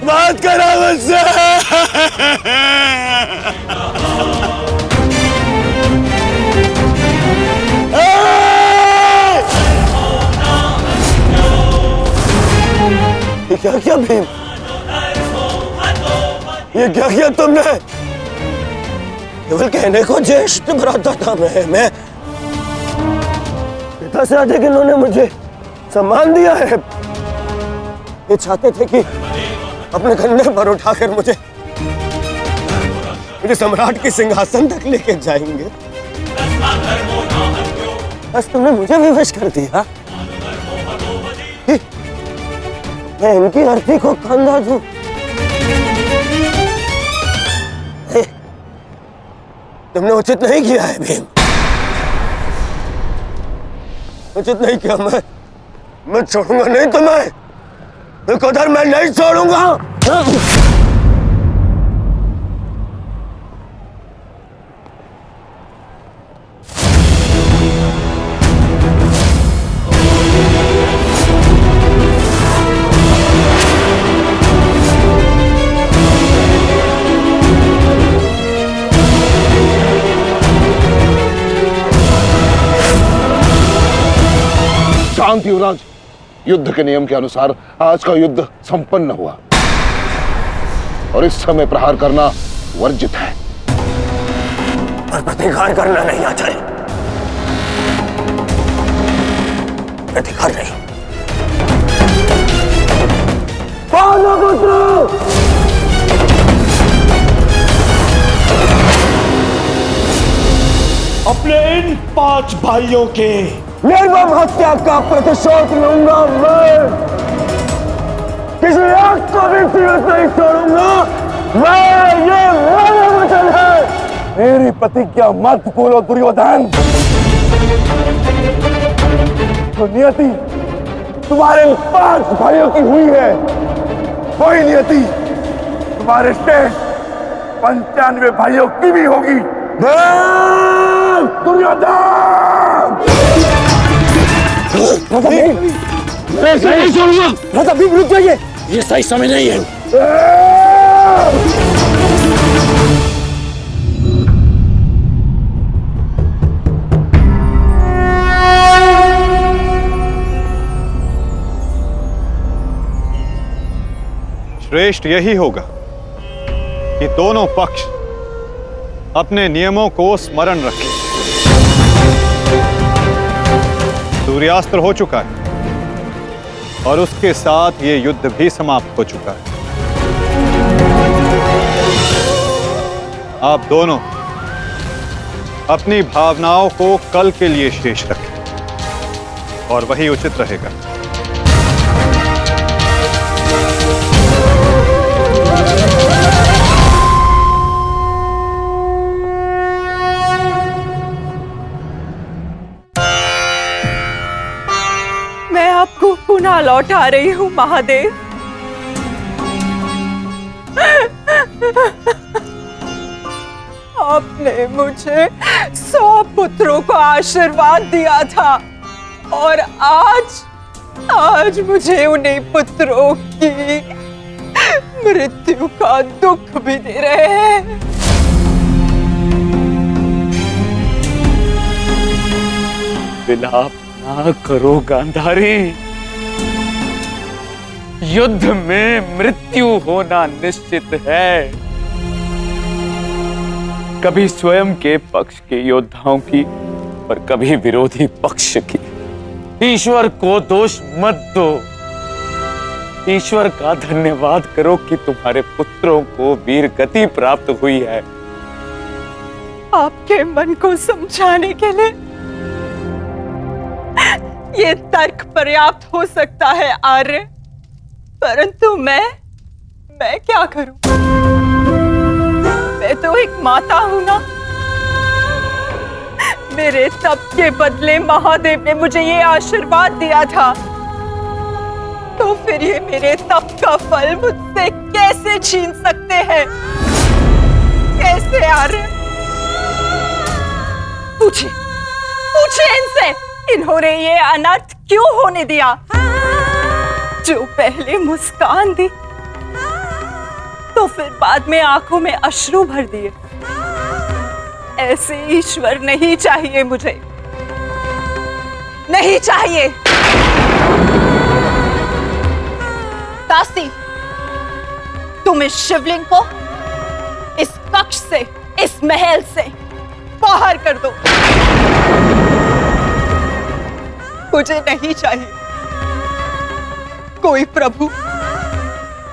बात करो मुझसे। क्या किया भीम? ये क्या किया तुमने? केवल कहने को ज्येष्ठ भ्राता था मैं पिता से अधिक इन्होंने मुझे सम्मान दिया है। ये चाहते थे कि अपने कंधे पर उठाकर मुझे सम्राट के सिंहासन तक लेके जाएंगे। बस तुमने मुझे विवश कर दिया। मैं इनकी अर्थी को कंधा दूं। तुमने उचित नहीं किया है भीम, उचित नहीं किया। मैं छोड़ूंगा नहीं तुम्हें, विकोदर मैं नहीं छोड़ूंगा। शांत युवराज, युद्ध के नियम के अनुसार आज का युद्ध संपन्न हुआ और इस समय प्रहार करना वर्जित है। पर प्रतिकार करना नहीं आता है। प्रतिकार नहीं। पांडुपुत्र! अपने इन 5 भाइयों के निर्मम हत्या का प्रतिशोध लूंगा मैं। किसी एक को भी जीवित नहीं छोड़ूंगा मैं। ये मेरा वचन है। मेरी प्रतिज्ञा मत भूलो दुर्योधन। तो नियति तुम्हारे 5 भाइयों की हुई है, वही नियति तुम्हारे शेष 95 भाइयों की भी होगी। दुर्योधन! मैं नहीं छोड़ूंगा। राजा भीम रुक जाइए, ये सही समय नहीं है। श्रेष्ठ यही होगा कि दोनों पक्ष अपने नियमों को स्मरण रखें। सूर्यास्त्र हो चुका है और उसके साथ ये युद्ध भी समाप्त हो चुका है। आप दोनों अपनी भावनाओं को कल के लिए शेष रखें और वही उचित रहेगा। मैं आपको पुनः लौटा रही हूँ महादेव। आपने मुझे 100 पुत्रों को आशीर्वाद दिया था और आज मुझे उन्हीं पुत्रों की मृत्यु का दुख भी दे रहे हैं। विलाप ना करो गांधारी। युद्ध में मृत्यु होना निश्चित है। कभी स्वयं के पक्ष के योद्धाओं की और कभी विरोधी पक्ष की। ईश्वर को दोष मत दो। ईश्वर का धन्यवाद करो कि तुम्हारे पुत्रों को वीर गति प्राप्त हुई है। आपके मन को समझाने के लिए ये तर्क पर्याप्त हो सकता है आर्य, परंतु मैं क्या करूं? मैं तो एक माता हूं ना। मेरे तप के बदले महादेव ने मुझे ये आशीर्वाद दिया था, तो फिर ये मेरे तप का फल मुझसे कैसे छीन सकते हैं? कैसे आर्य? पूछिए इनसे, इन्होंने ये अनर्थ क्यों होने दिया? जो पहले मुस्कान दी तो फिर बाद में आंखों में अश्रु भर दिए। ऐसे ईश्वर नहीं चाहिए मुझे, नहीं चाहिए। दासी, तुम इस शिवलिंग को इस कक्ष से, इस महल से बाहर कर दो। मुझे नहीं चाहिए कोई प्रभु,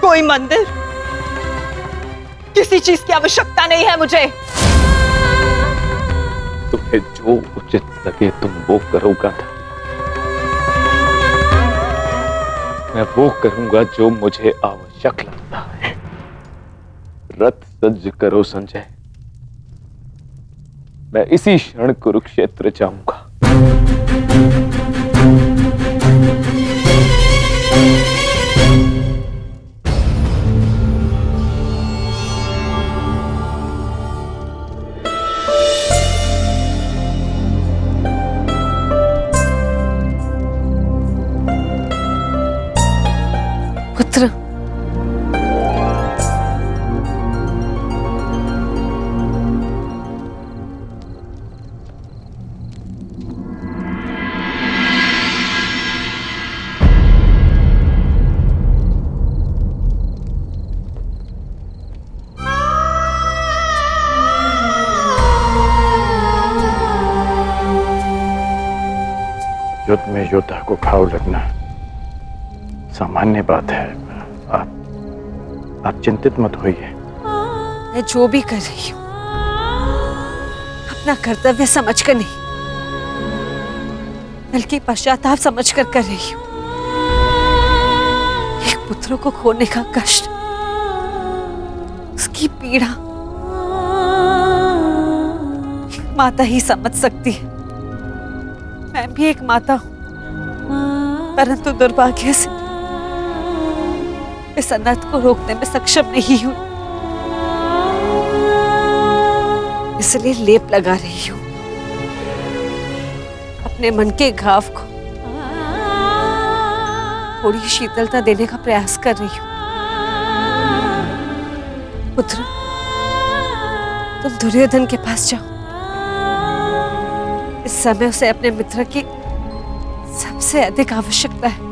कोई मंदिर, किसी चीज की आवश्यकता नहीं है मुझे। तुम्हें जो उचित लगे तुम वो करोगा। मैं वो करूंगा जो मुझे आवश्यक लगता है। रथ सज्ज करो संजय, मैं इसी क्षण कुरुक्षेत्र जाऊंगा। पुत्र, युद्ध में योद्धा को घाव लगना सामान्य बात है। आप चिंतित मत होइए। मैं जो भी कर रही हूँ अपना कर्तव्य समझकर नहीं, बल्कि पश्चाताप समझकर कर रही हूँ। एक पुत्र को खोने का कष्ट, उसकी पीड़ा एक माता ही समझ सकती है। मैं भी एक माता हूं, परंतु दुर्भाग्य से इस अनर्थ को रोकने में सक्षम नहीं हूं। इसलिए लेप लगा रही हूं, अपने मन के घाव को थोड़ी शीतलता देने का प्रयास कर रही हूं। पुत्र, तुम दुर्योधन के पास जाओ। इस समय उसे अपने मित्र की सबसे अधिक आवश्यकता है।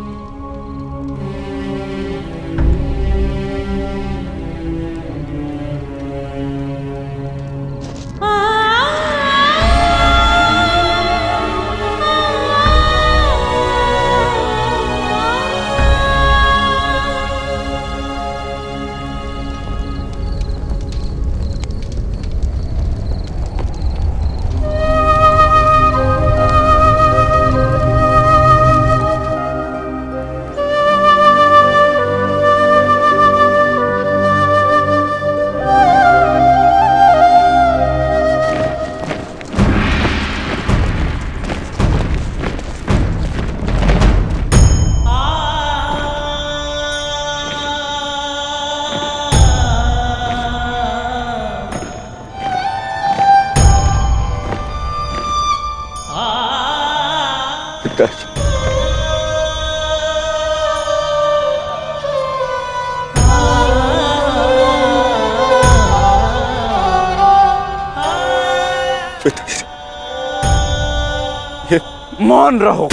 मौन रहो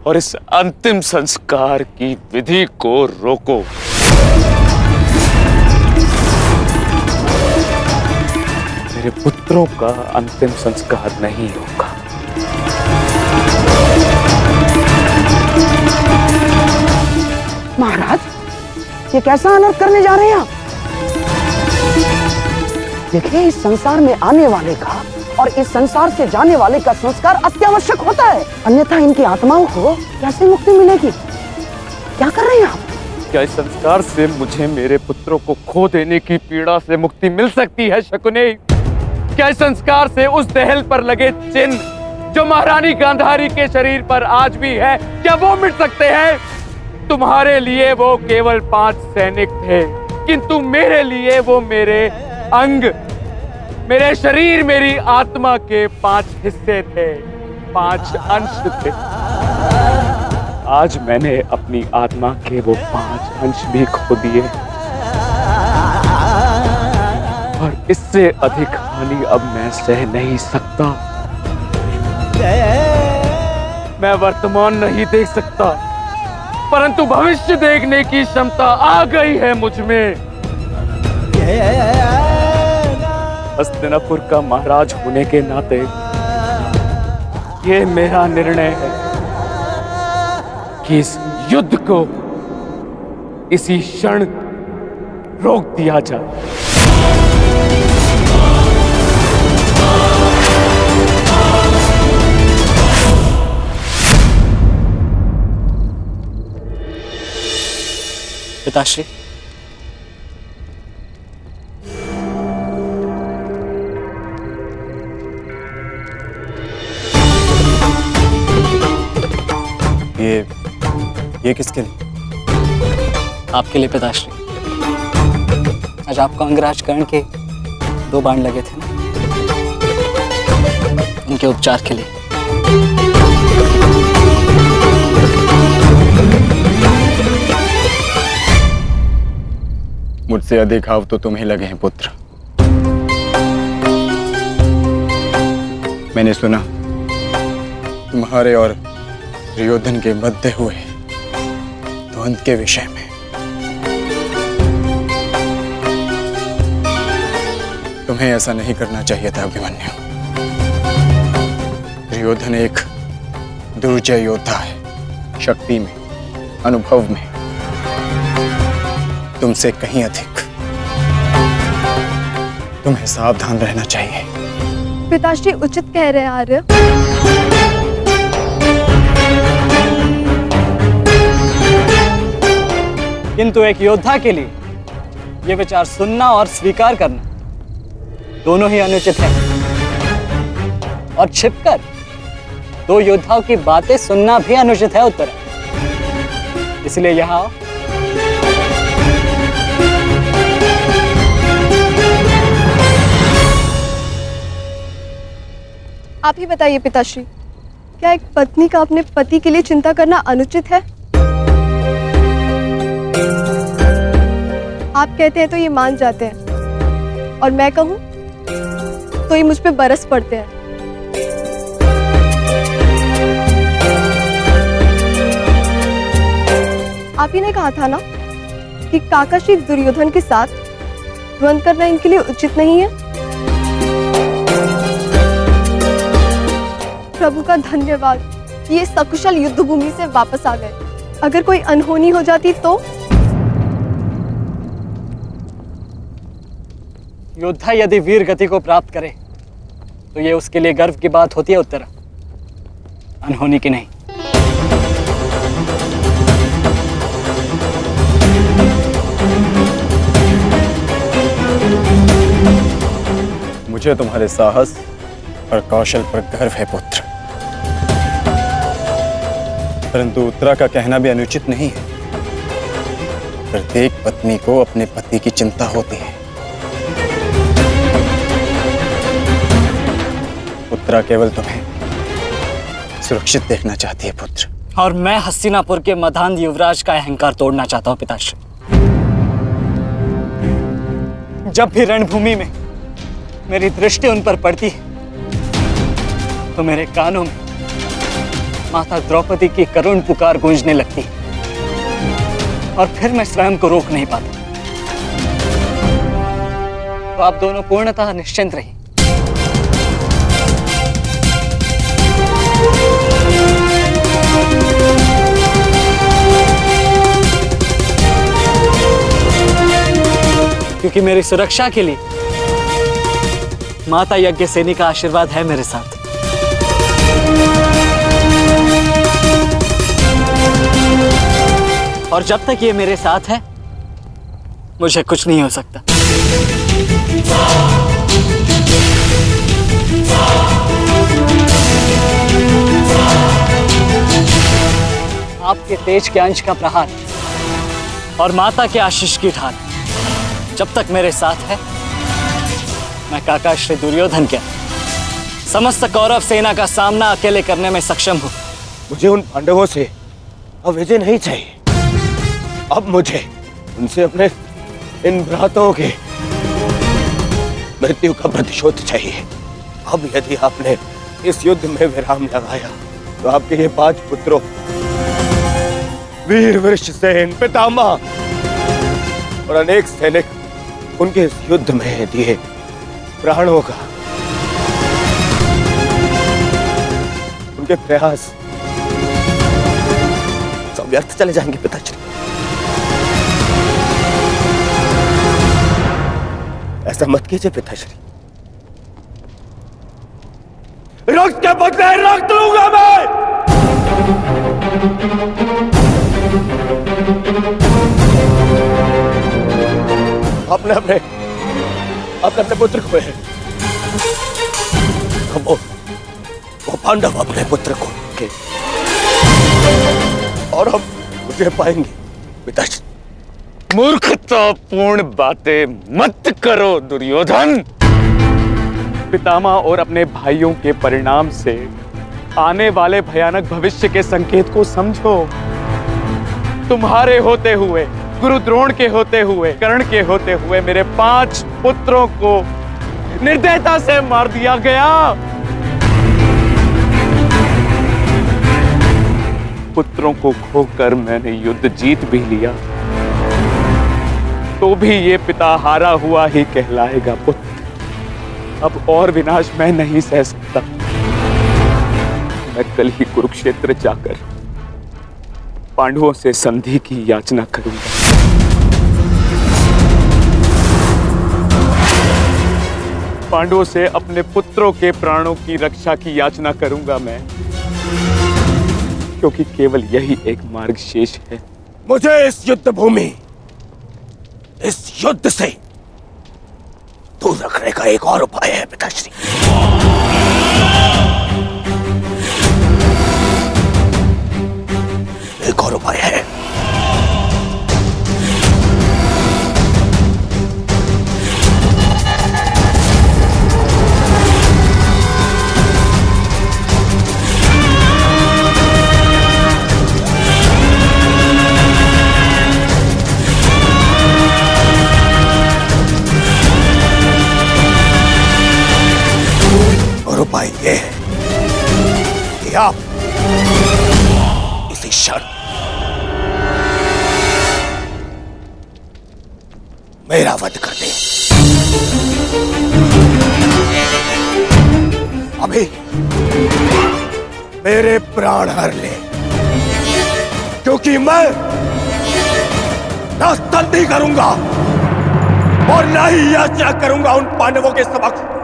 और इस अंतिम संस्कार की विधि को रोको। मेरे पुत्रों का अंतिम संस्कार नहीं होगा। महाराज, ये कैसा अनर्थ करने जा रहे हैं आप? देखिए, इस संसार में आने वाले का और इस संसार से जाने वाले का संस्कार अत्यावश्यक होता है, अन्यथा इनकी आत्माओं को कैसे मुक्ति मिलेगी? क्या कर रहे हैं आप? क्या इस संस्कार से मुझे मेरे पुत्रों को खो देने की पीड़ा से मुक्ति मिल सकती है शकुनी? क्या इस संस्कार से उस दहल पर लगे चिन्ह जो महारानी गांधारी के शरीर पर आज भी है, क्या वो मिट सकते हैं? तुम्हारे लिए वो केवल 5 सैनिक थे, किंतु मेरे लिए वो मेरे अंग, मेरे शरीर, मेरी आत्मा के 5 हिस्से थे, 5 अंश थे। आज मैंने अपनी आत्मा के वो 5 अंश भी खो दिए और इससे अधिक हानि अब मैं सह नहीं सकता। मैं वर्तमान नहीं देख सकता, परंतु भविष्य देखने की क्षमता आ गई है मुझ में। हस्तिनापुर का महाराज होने के नाते ये मेरा निर्णय है कि इस युद्ध को इसी क्षण रोक दिया जाए। ये किसके लिए? आपके लिए पिताश्री। आज आपको अंगराज कर्ण के 2 बाण लगे थे ना, उनके उपचार के लिए। मुझसे अधिक घाव तो तुम्हें लगे हैं पुत्र। मैंने सुना तुम्हारे और दुर्योधन के मध्य हुए द्वंद्व के विषय में। तुम्हें ऐसा नहीं करना चाहिए था अभिमन्यु। दुर्योधन एक दुर्जय योद्धा है, शक्ति में, अनुभव में तुमसे कहीं अधिक। तुम्हें सावधान रहना चाहिए। पिताश्री उचित कह रहे हैं आर्य। किंतु एक योद्धा के लिए ये विचार सुनना और स्वीकार करना दोनों ही अनुचित है। और छिपकर 2 योद्धाओं की बातें सुनना भी अनुचित है उत्तर। इसलिए यहां आओ। आप ही बताइए पिताश्री, क्या एक पत्नी का अपने पति के लिए चिंता करना अनुचित है? आप कहते हैं तो ये मान जाते हैं, और मैं कहूं तो ये मुझ पे बरस पड़ते हैं। आप ही ने कहा था ना कि काका श्री दुर्योधन के साथ द्वंद्व करना इनके लिए उचित नहीं है। प्रभु का धन्यवाद, ये सकुशल युद्ध भूमि से वापस आ गए। अगर कोई अनहोनी हो जाती तो? योद्धा यदि वीर गति को प्राप्त करे तो ये उसके लिए गर्व की बात होती है उत्तरा, अनहोनी की नहीं। मुझे तुम्हारे साहस और कौशल पर गर्व है पुत्र, परंतु उत्तरा का कहना भी अनुचित नहीं है। प्रत्येक पत्नी को अपने पति की चिंता होती है। उत्तरा केवल तुम्हें सुरक्षित देखना चाहती है पुत्र। और मैं हस्तिनापुर के मधांध युवराज का अहंकार तोड़ना चाहता हूं पिताश्री। जब भी रणभूमि में मेरी दृष्टि उन पर पड़ती है तो मेरे कानों में माता द्रौपदी की करुण पुकार गूंजने लगती है, और फिर मैं स्वयं को रोक नहीं पाता। तो आप दोनों पूर्णतः निश्चिंत रहिए। क्योंकि मेरी सुरक्षा के लिए माता यज्ञसेनी का आशीर्वाद है मेरे साथ। और जब तक ये मेरे साथ है मुझे कुछ नहीं हो सकता। आपके तेज के अंश का प्रहार और माता के आशीष की ढाल जब तक मेरे साथ है, मैं काका श्री दुर्योधन के समस्त कौरव सेना का सामना अकेले करने में सक्षम हूं। मुझे उन पांडवों से अब विजय नहीं चाहिए। अब मुझे उनसे अपने इन भ्राताओं के मृत्यु का प्रतिशोध चाहिए। अब यदि आपने इस युद्ध में विराम लगाया तो आपके ये 5 पुत्रों वीर वृषसेन, पितामह और अनेक सैनिक उनके इस युद्ध में दिए प्राणों का, उनके प्रयास सब व्यर्थ चले जाएंगे पिताश्री। ऐसा मत कीजिए पिताश्री। रक्त के बदले रक्त लूंगा मैं। अपने अपने अपने अपने पुत्र को है, वो पांडव अपने पुत्र को के और हम तुझे पाएंगे पिताश्री। मूर्खतापूर्ण बातें मत करो दुर्योधन। पितामह और अपने भाइयों के परिणाम से आने वाले भयानक भविष्य के संकेत को समझो। तुम्हारे होते हुए, गुरु द्रोण के होते हुए, कर्ण के होते हुए मेरे 5 पुत्रों को निर्दयता से मार दिया गया। पुत्रों को खोकर मैंने युद्ध जीत भी लिया, तो भी ये पिता हारा हुआ ही कहलाएगा पुत्र। अब और विनाश मैं नहीं सह सकता। मैं कल ही कुरुक्षेत्र जाकर पांडवों से संधि की याचना करूंगा। पांडवों से अपने पुत्रों के प्राणों की रक्षा की याचना करूंगा मैं, क्योंकि केवल यही एक मार्ग शेष है। मुझे इस युद्ध भूमि, इस युद्ध से दूर रखने का एक और उपाय है पिताश्री। एक और उपाय है। और उपाय ये है कि आप इसी क्षण मेरा वध कर दें। अभी मेरे प्राण हर ले, क्योंकि मैं न संधि करूंगा और न ही याचना करूंगा उन पांडवों के समक्ष।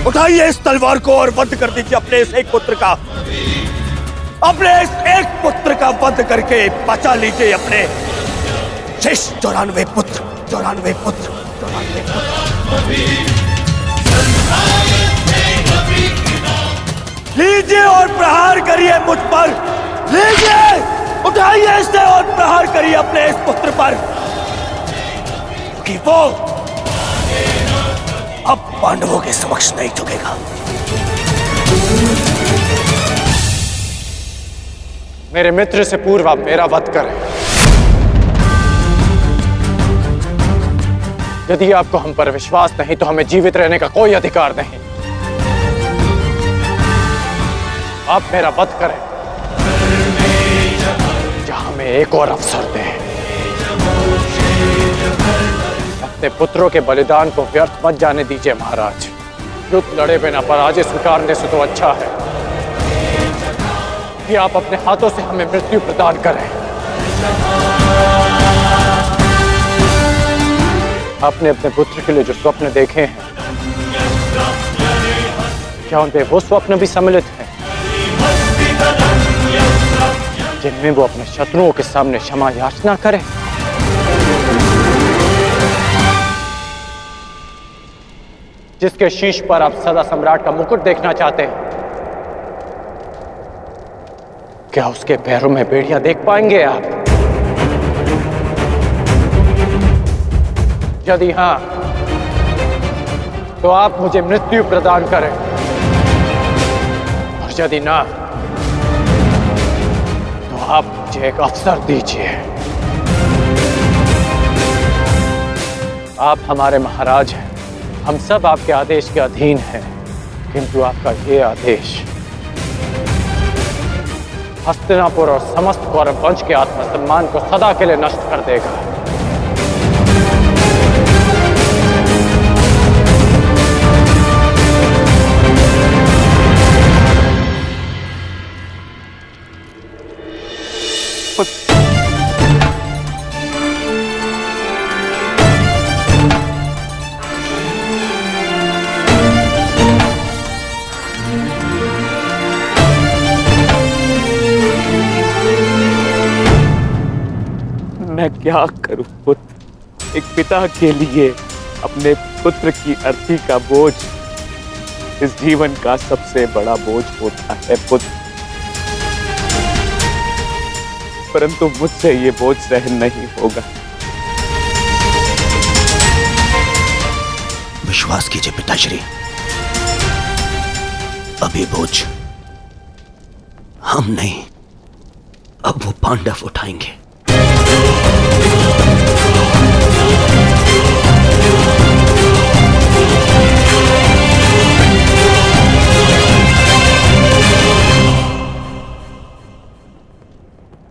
उठाइए इस तलवार को और वध कर दीजिए अपने इस एक पुत्र का। अपने इस एक पुत्र का वध करके बचा लीजिए अपने शेष 94 पुत्र। 94 पुत्र। लीजिए और प्रहार करिए मुझ पर। लीजिए, उठाइए इसे और प्रहार करिए अपने इस पुत्र पर, कि वो अब पांडवों के समक्ष नहीं झुकेगा। मेरे मित्र से पूर्व आप मेरा वध करें। यदि आपको हम पर विश्वास नहीं तो हमें जीवित रहने का कोई अधिकार नहीं। आप मेरा वध करें या हमें एक और अवसर दें। अपने पुत्रों के बलिदान को व्यर्थ मत जाने दीजिए महाराज। युद्ध लड़े बिना पराजय स्वीकारने से तो अच्छा है कि आप अपने हाथों से हमें मृत्यु प्रदान करें। आपने अपने पुत्र के लिए जो स्वप्न देखे हैं, क्या उनपे वो स्वप्न भी सम्मिलित हैं जिनमें वो अपने शत्रुओं के सामने क्षमा याचना करें? जिसके शीश पर आप सदा सम्राट का मुकुट देखना चाहते हैं, क्या उसके पैरों में बेड़ियां देख पाएंगे आप? यदि हां, तो आप मुझे मृत्यु प्रदान करें, और यदि ना, तो आप मुझे एक अवसर दीजिए। आप हमारे महाराज हैं, हम सब आपके आदेश के अधीन हैं, किंतु आपका ये आदेश हस्तिनापुर और समस्त कौरव वंश के आत्मसम्मान को सदा के लिए नष्ट कर देगा। मैं क्या करूं पुत्र? एक पिता के लिए अपने पुत्र की अर्थी का बोझ इस जीवन का सबसे बड़ा बोझ होता है पुत्र, परंतु मुझसे ये बोझ सहन नहीं होगा। विश्वास कीजिए पिताश्री, अभी बोझ हम नहीं, अब वो पांडव उठाएंगे।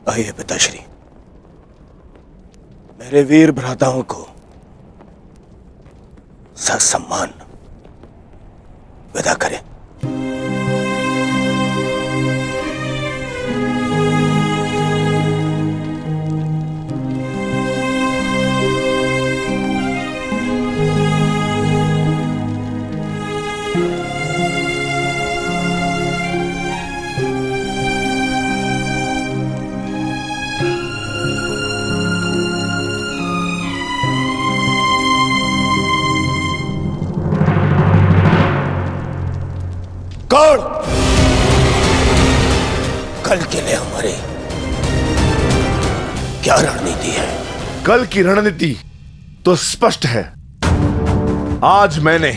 आइए पिताश्री, मेरे वीर भ्राताओं को ससम्मान विदा करें। कौन कल के लिए हमारी क्या रणनीति है? कल की रणनीति तो स्पष्ट है। आज मैंने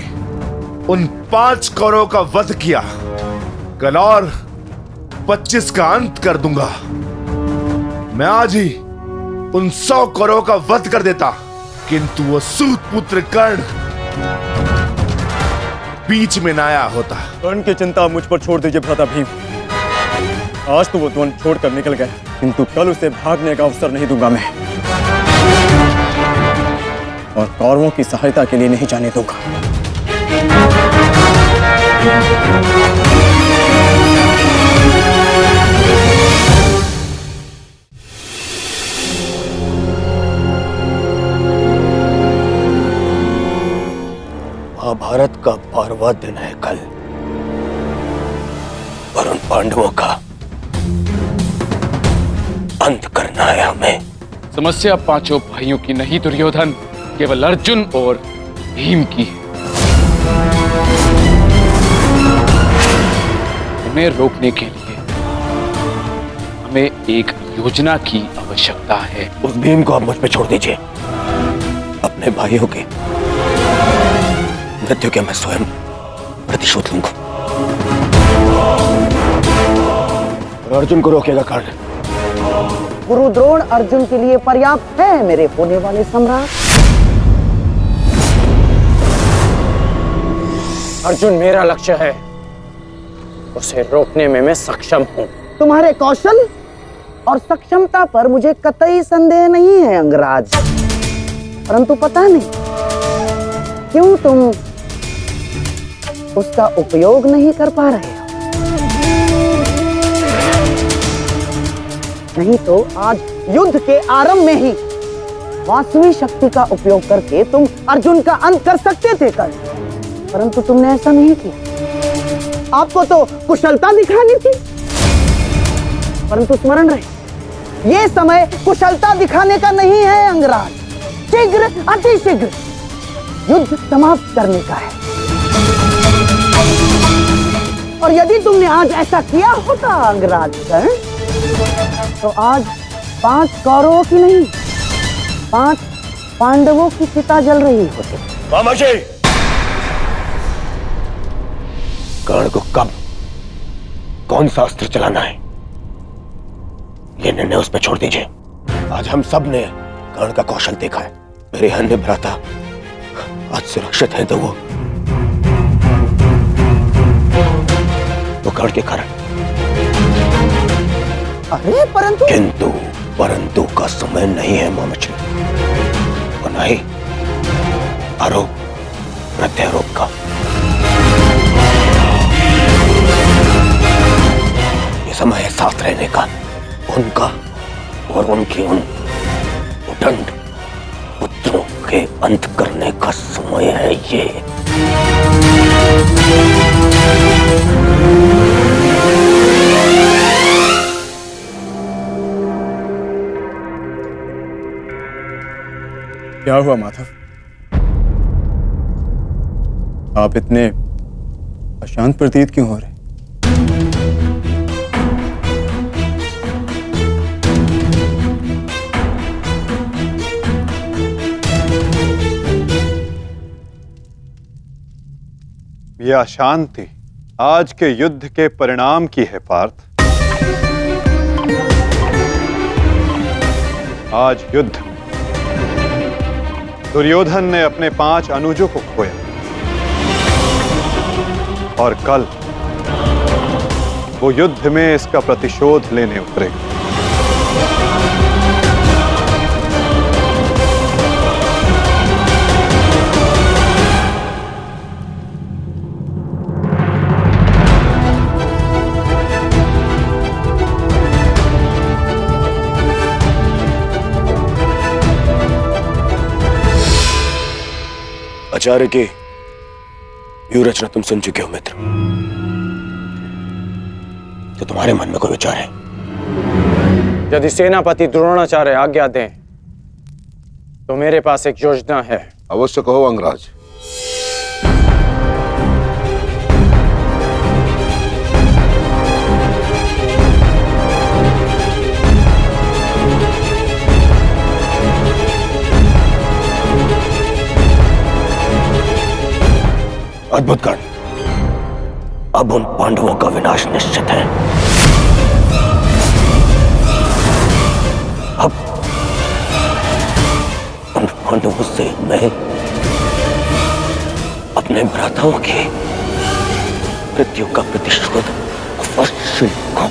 उन 5 कौरवों का वध किया, कल और 25 का अंत कर दूंगा। मैं आज ही उन 100 कौरवों का वध कर देता, किंतु वो सूत पुत्र कर्ण बीच में न आया होता। कर्ण की चिंता मुझ पर छोड़ दीजिए भ्राता भीम। आज तो वो द्वंद छोड़कर निकल गया, किंतु कल उसे भागने का अवसर नहीं दूंगा मैं, और कौरवों की सहायता के लिए नहीं जाने दूंगा। महाभारत का 12वां दिन है कल, और उन पांडवों का अंत करना है हमें। समस्या पांचों भाइयों की नहीं दुर्योधन, केवल अर्जुन और भीम की है। उन्हें रोकने के लिए हमें एक योजना की आवश्यकता है। उस भीम को आप मुझ पे छोड़ दीजिए। अपने भाइयों के मृत्यु के मैं स्वयं प्रतिशोध लूंगा। अर्जुन को रोकेगा कर्ण। गुरु द्रोण अर्जुन के लिए पर्याप्त है मेरे होने वाले सम्राट। अर्जुन मेरा लक्ष्य है, उसे रोकने में मैं सक्षम हूं। तुम्हारे कौशल और सक्षमता पर मुझे कतई संदेह नहीं है अंगराज, परंतु पता नहीं क्यों तुम उसका उपयोग नहीं कर पा रहे हो। नहीं तो आज युद्ध के आरंभ में ही वास्तविक शक्ति का उपयोग करके तुम अर्जुन का अंत कर सकते थे कर्ण, परंतु तुमने ऐसा नहीं किया। आपको तो कुशलता दिखानी थी, परंतु स्मरण रहे ये समय कुशलता दिखाने का नहीं है अंगराज। शीघ्र अतिशीघ्र युद्ध समाप्त करने का है। और यदि तुमने आज ऐसा किया होता अंगराज कर्ण, तो आज 5 कौरवों की नहीं 5 पांडवों की चिता जल रही होती। मामाजी, कर्ण को कब कौन सा अस्त्र चलाना है ये निर्णय उस पर छोड़ दीजिए। आज हम सब ने कर्ण का कौशल देखा है। मेरे अन्य भ्राता आज सुरक्षित है, तो वो कर्ण के कारण। अरे परंतु का समय नहीं है मामाजी, और नहीं आरोप प्रत्यारोप का। ये समय है साथ रहने का, उनका और उनके उन उदंड पुत्रों के अंत करने का समय है ये। क्या हुआ माधव? आप इतने अशांत प्रतीत क्यों हो रहे? यह अशांति आज के युद्ध के परिणाम की है पार्थ। आज युद्ध में दुर्योधन ने अपने 5 अनुजों को खोया और कल वो युद्ध में इसका प्रतिशोध लेने उतरेगा। आचार्य की व्यूह रचना तुम सुन चुके हो मित्र, तो तुम्हारे मन में कोई विचार है? यदि सेनापति द्रोणाचार्य आज्ञा दें तो मेरे पास एक योजना है। अवश्य कहो अंगराज। अद्भुत कर्ण, अब उन पांडवों का विनाश निश्चित है। अब उन पांडवों से मैं अपने भ्राताओं की मृत्यु का प्रतिशोध अवश्य लूंगा।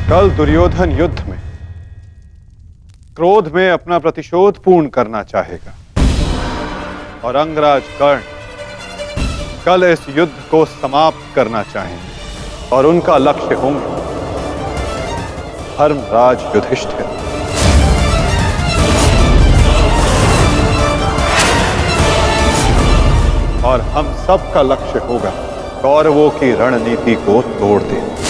कल दुर्योधन युद्ध में क्रोध में अपना प्रतिशोध पूर्ण करना चाहेगा और अंगराज कर्ण कल इस युद्ध को समाप्त करना चाहेंगे और उनका लक्ष्य होंगे धर्मराज युधिष्ठिर। और हम सब का लक्ष्य होगा कौरवों की रणनीति को तोड़ देना।